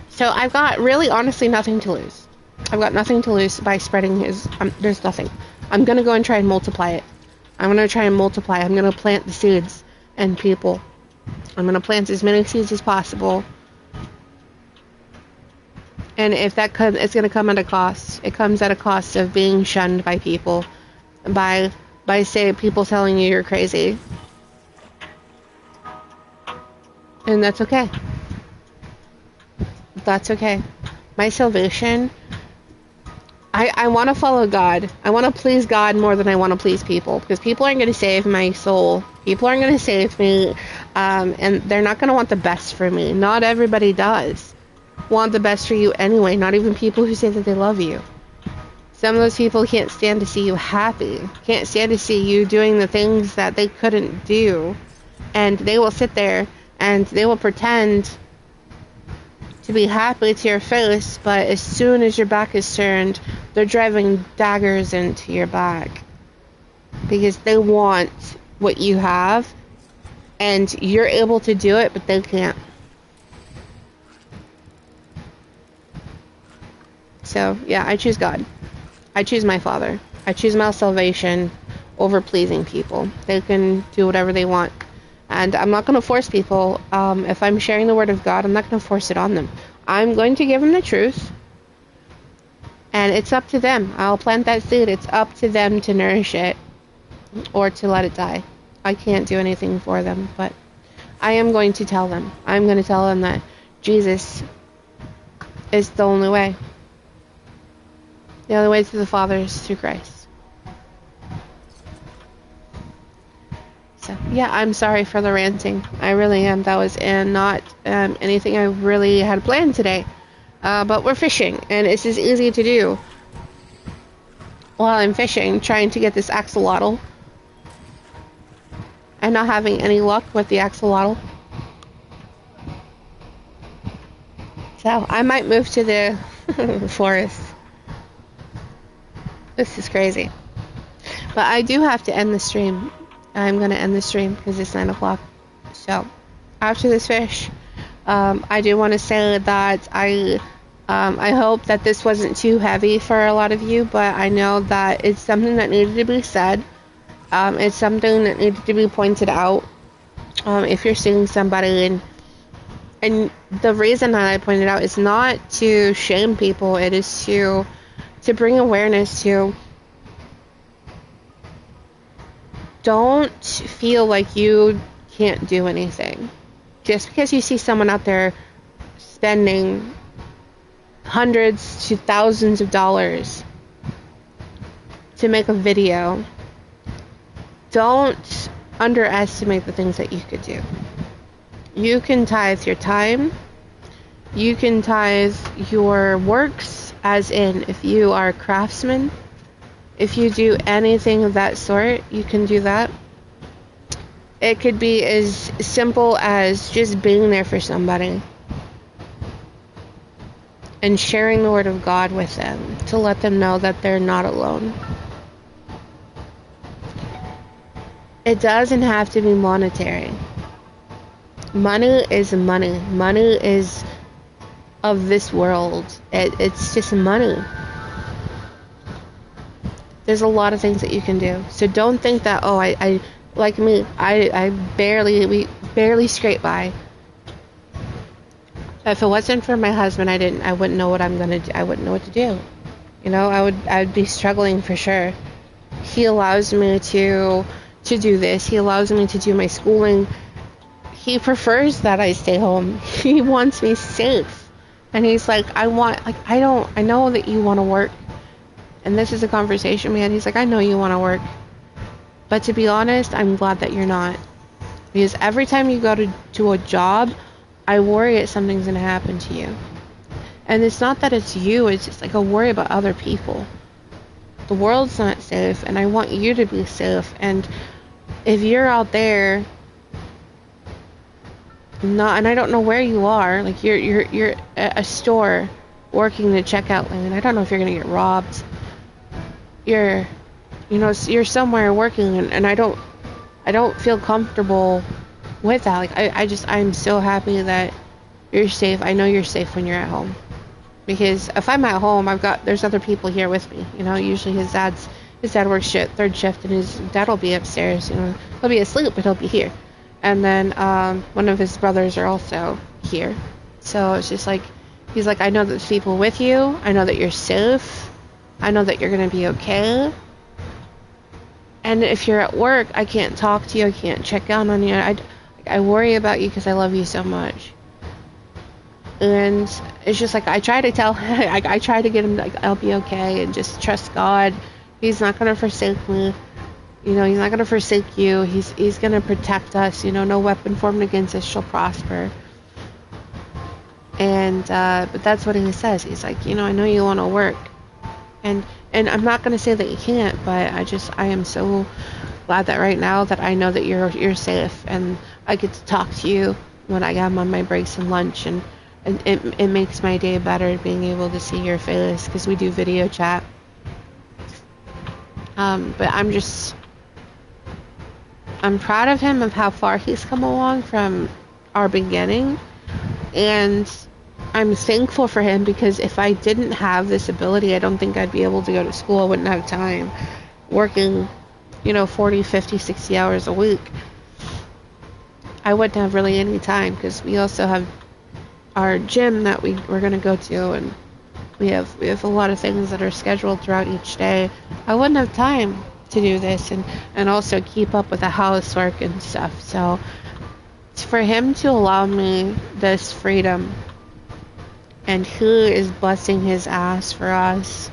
So I've got really honestly nothing to lose. I've got nothing to lose by spreading His, there's nothing. I'm going to go and try and multiply it. I'm going to try and multiply. I'm going to plant the seeds and people. I'm going to plant as many seeds as possible. And if that comes, it's going to come at a cost. It comes at a cost of being shunned by people. By say people telling you you're crazy. And that's okay. That's okay. My salvation, I want to follow God. I want to please God more than I want to please people, because people aren't going to save my soul. People aren't going to save me, and they're not going to want the best for me. Not everybody does want the best for you anyway, not even people who say that they love you. Some of those people can't stand to see you happy, can't stand to see you doing the things that they couldn't do, and they will sit there and they will pretend to be happy to your face, but as soon as your back is turned, they're driving daggers into your back because they want what you have, and you're able to do it, but they can't. So yeah, I choose God. I choose my Father. I choose my salvation over pleasing people. They can do whatever they want. And I'm not going to force people. If I'm sharing the Word of God, I'm not going to force it on them. I'm going to give them the truth. And it's up to them. I'll plant that seed. It's up to them to nourish it or to let it die. I can't do anything for them. But I am going to tell them. I'm going to tell them that Jesus is the only way. The only way to the Father is through Christ. So, yeah, I'm sorry for the ranting. I really am. That was not anything I really had planned today. But we're fishing, and it's just easy to do while I'm fishing, trying to get this axolotl. And not having any luck with the axolotl. So, I might move to the forest. This is crazy. But I do have to end the stream. I'm going to end the stream because it's 9 o'clock. So, after this fish, I do want to say that I hope that this wasn't too heavy for a lot of you, but I know that it's something that needed to be said. It's something that needed to be pointed out. If you're seeing somebody, and the reason that I pointed out is not to shame people, it is to bring awareness to, don't feel like you can't do anything. Just because you see someone out there spending hundreds to thousands of dollars to make a video, don't underestimate the things that you could do. You can tithe your time. You can tithe your works, as in if you are a craftsman, if you do anything of that sort, you can do that. It could be as simple as just being there for somebody and sharing the Word of God with them to let them know that they're not alone. It doesn't have to be monetary. Money is money. Money is of this world. It's just money. There's a lot of things that you can do. So don't think that, oh, I like me, we barely scrape by. If it wasn't for my husband, I wouldn't know what I'm gonna do. I wouldn't know what to do. You know, I'd be struggling for sure. He allows me to do this. He allows me to do my schooling. He prefers that I stay home. He wants me safe. And he's like, I know that you want to work. And this is a conversation we had. He's like, I know you want to work. But to be honest, I'm glad that you're not. Because every time you go to a job, I worry that something's going to happen to you. And it's not that it's you. It's just like a worry about other people. The world's not safe. And I want you to be safe. And if you're out there, and I don't know where you are, like you're at a store working the checkout lane. I don't know if you're going to get robbed. You're somewhere working, and I don't feel comfortable with that. Like I'm so happy that you're safe. I know you're safe when you're at home, because if I'm at home, there's other people here with me. You know, usually his dad works third shift, and his dad will be upstairs. You know, he'll be asleep, but he'll be here. And then one of his brothers are also here. So it's just like, he's like, I know that there's people with you. I know that you're safe. I know that you're going to be okay. And if you're at work, I can't talk to you. I can't check out on you. I worry about you because I love you so much. And it's just like I try to tell I try to get him like I'll be okay and just trust God. He's not gonna forsake me. You know, he's not gonna forsake you. He's gonna protect us. You know, no weapon formed against us shall prosper. And but that's what he says. He's like, you know, I know you want to work, and I'm not gonna say that you can't, but I am so glad that right now that I know that you're safe, and I get to talk to you when I am on my breaks and lunch, and it makes my day better being able to see your face because we do video chat. But I'm proud of him of how far he's come along from our beginning, and I'm thankful for him because if I didn't have this ability, I don't think I'd be able to go to school. I wouldn't have time working, you know, 40, 50, 60 hours a week. I wouldn't have really any time because we also have our gym that we're going to go to, and we have a lot of things that are scheduled throughout each day. I wouldn't have time to do this and also keep up with the housework and stuff. So for him to allow me this freedom, and who is blessing his ass for us,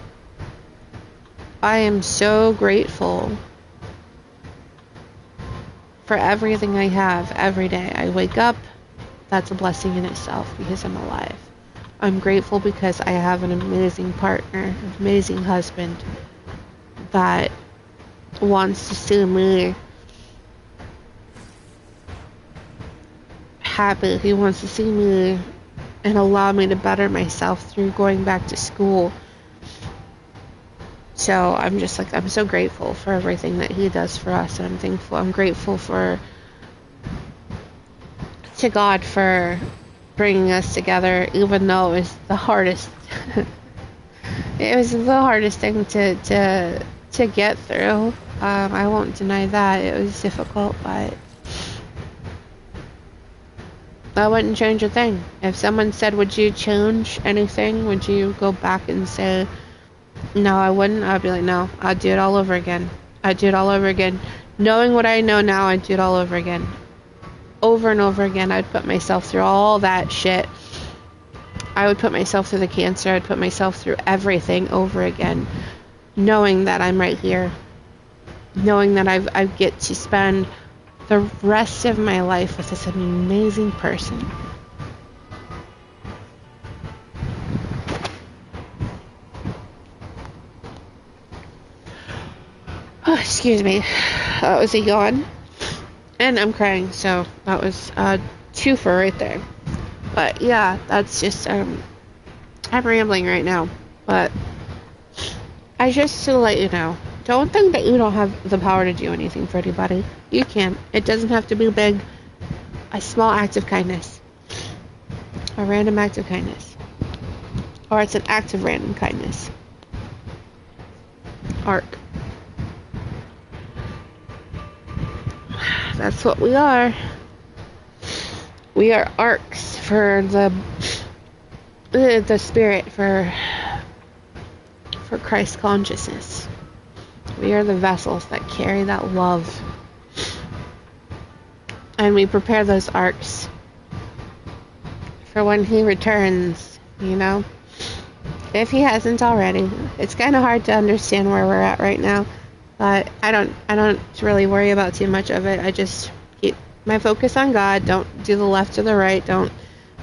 I am so grateful for everything I have every day. I wake up, that's a blessing in itself because I'm alive. I'm grateful because I have an amazing partner, an amazing husband that wants to see me happy. He wants to see me and allow me to better myself through going back to school. So I'm just like, I'm so grateful for everything that he does for us, and I'm thankful. I'm grateful to God for bringing us together, even though it was the hardest. It was the hardest thing to get through. I won't deny that it was difficult, but I wouldn't change a thing. If someone said, would you change anything? Would you go back and say, no, I wouldn't? I'd be like, no, I'd do it all over again. I'd do it all over again. Knowing what I know now, I'd do it all over again. Over and over again, I'd put myself through all that shit. I would put myself through the cancer. I'd put myself through everything over again. Knowing that I'm right here. Knowing that I get to spend the rest of my life with this amazing person. Oh, excuse me. That was a yawn. And I'm crying, so that was a twofer right there. But yeah, that's just, I'm rambling right now. But I just to let you know, don't think that you don't have the power to do anything for anybody. You can. It doesn't have to be big. A small act of kindness. A random act of kindness. Or it's an act of random kindness. Arc. That's what we are. We are arcs for the spirit, for Christ consciousness. We are the vessels that carry that love. And we prepare those arcs for when he returns, you know? If he hasn't already. It's kind of hard to understand where we're at right now. But I don't really worry about too much of it. I just keep my focus on God. Don't do the left or the right. Don't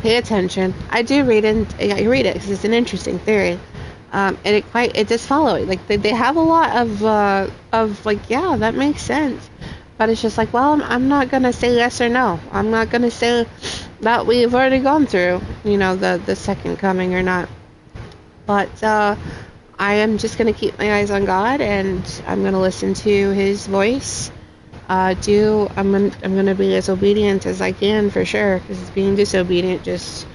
pay attention. I do read it. I read it because it's an interesting theory. And it does follow it. Like they have a lot of like, yeah, that makes sense. But it's just like, well, I'm not gonna say yes or no. I'm not gonna say that we've already gone through, you know, the second coming or not. But I am just going to keep my eyes on God, and I'm going to listen to his voice. I'm going to be as obedient as I can, for sure, because being disobedient, just,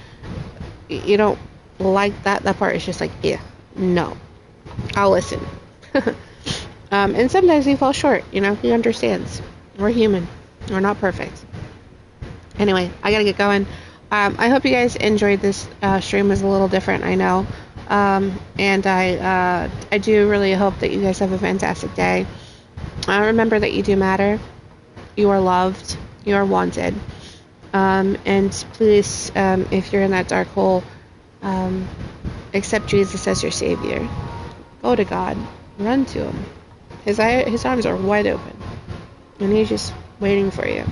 you don't like that part. It's just like, yeah, no, I'll listen. And sometimes we fall short, you know, he understands. We're human. We're not perfect. Anyway, I got to get going. I hope you guys enjoyed this stream. It was a little different, I know. And I do really hope that you guys have a fantastic day. Remember that you do matter. You are loved. You are wanted. And please, if you're in that dark hole, accept Jesus as your Savior. Go to God. Run to Him. His arms are wide open, and He's just waiting for you.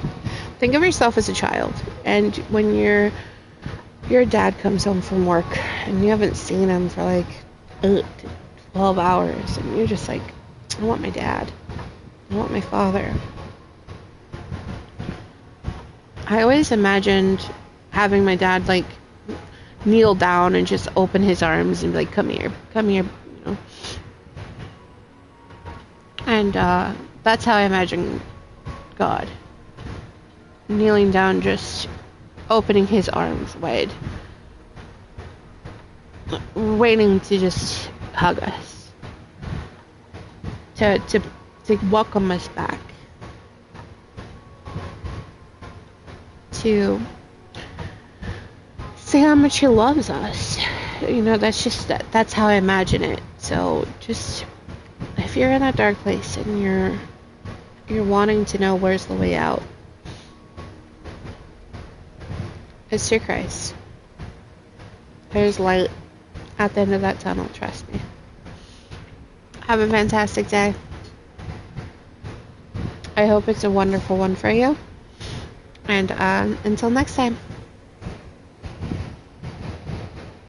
Think of yourself as a child, and when your dad comes home from work, and you haven't seen him for like 12 hours, and you're just like, I want my dad. I want my father. I always imagined having my dad like kneel down and just open his arms and be like, come here, you know. And that's how I imagine God. Kneeling down, just opening his arms wide. Waiting to just hug us. To welcome us back. To say how much he loves us. You know, that's how I imagine it. So just, if you're in that dark place and you're wanting to know where's the way out, it's through Christ. There's light at the end of that tunnel, trust me. Have a fantastic day. I hope it's a wonderful one for you. And until next time.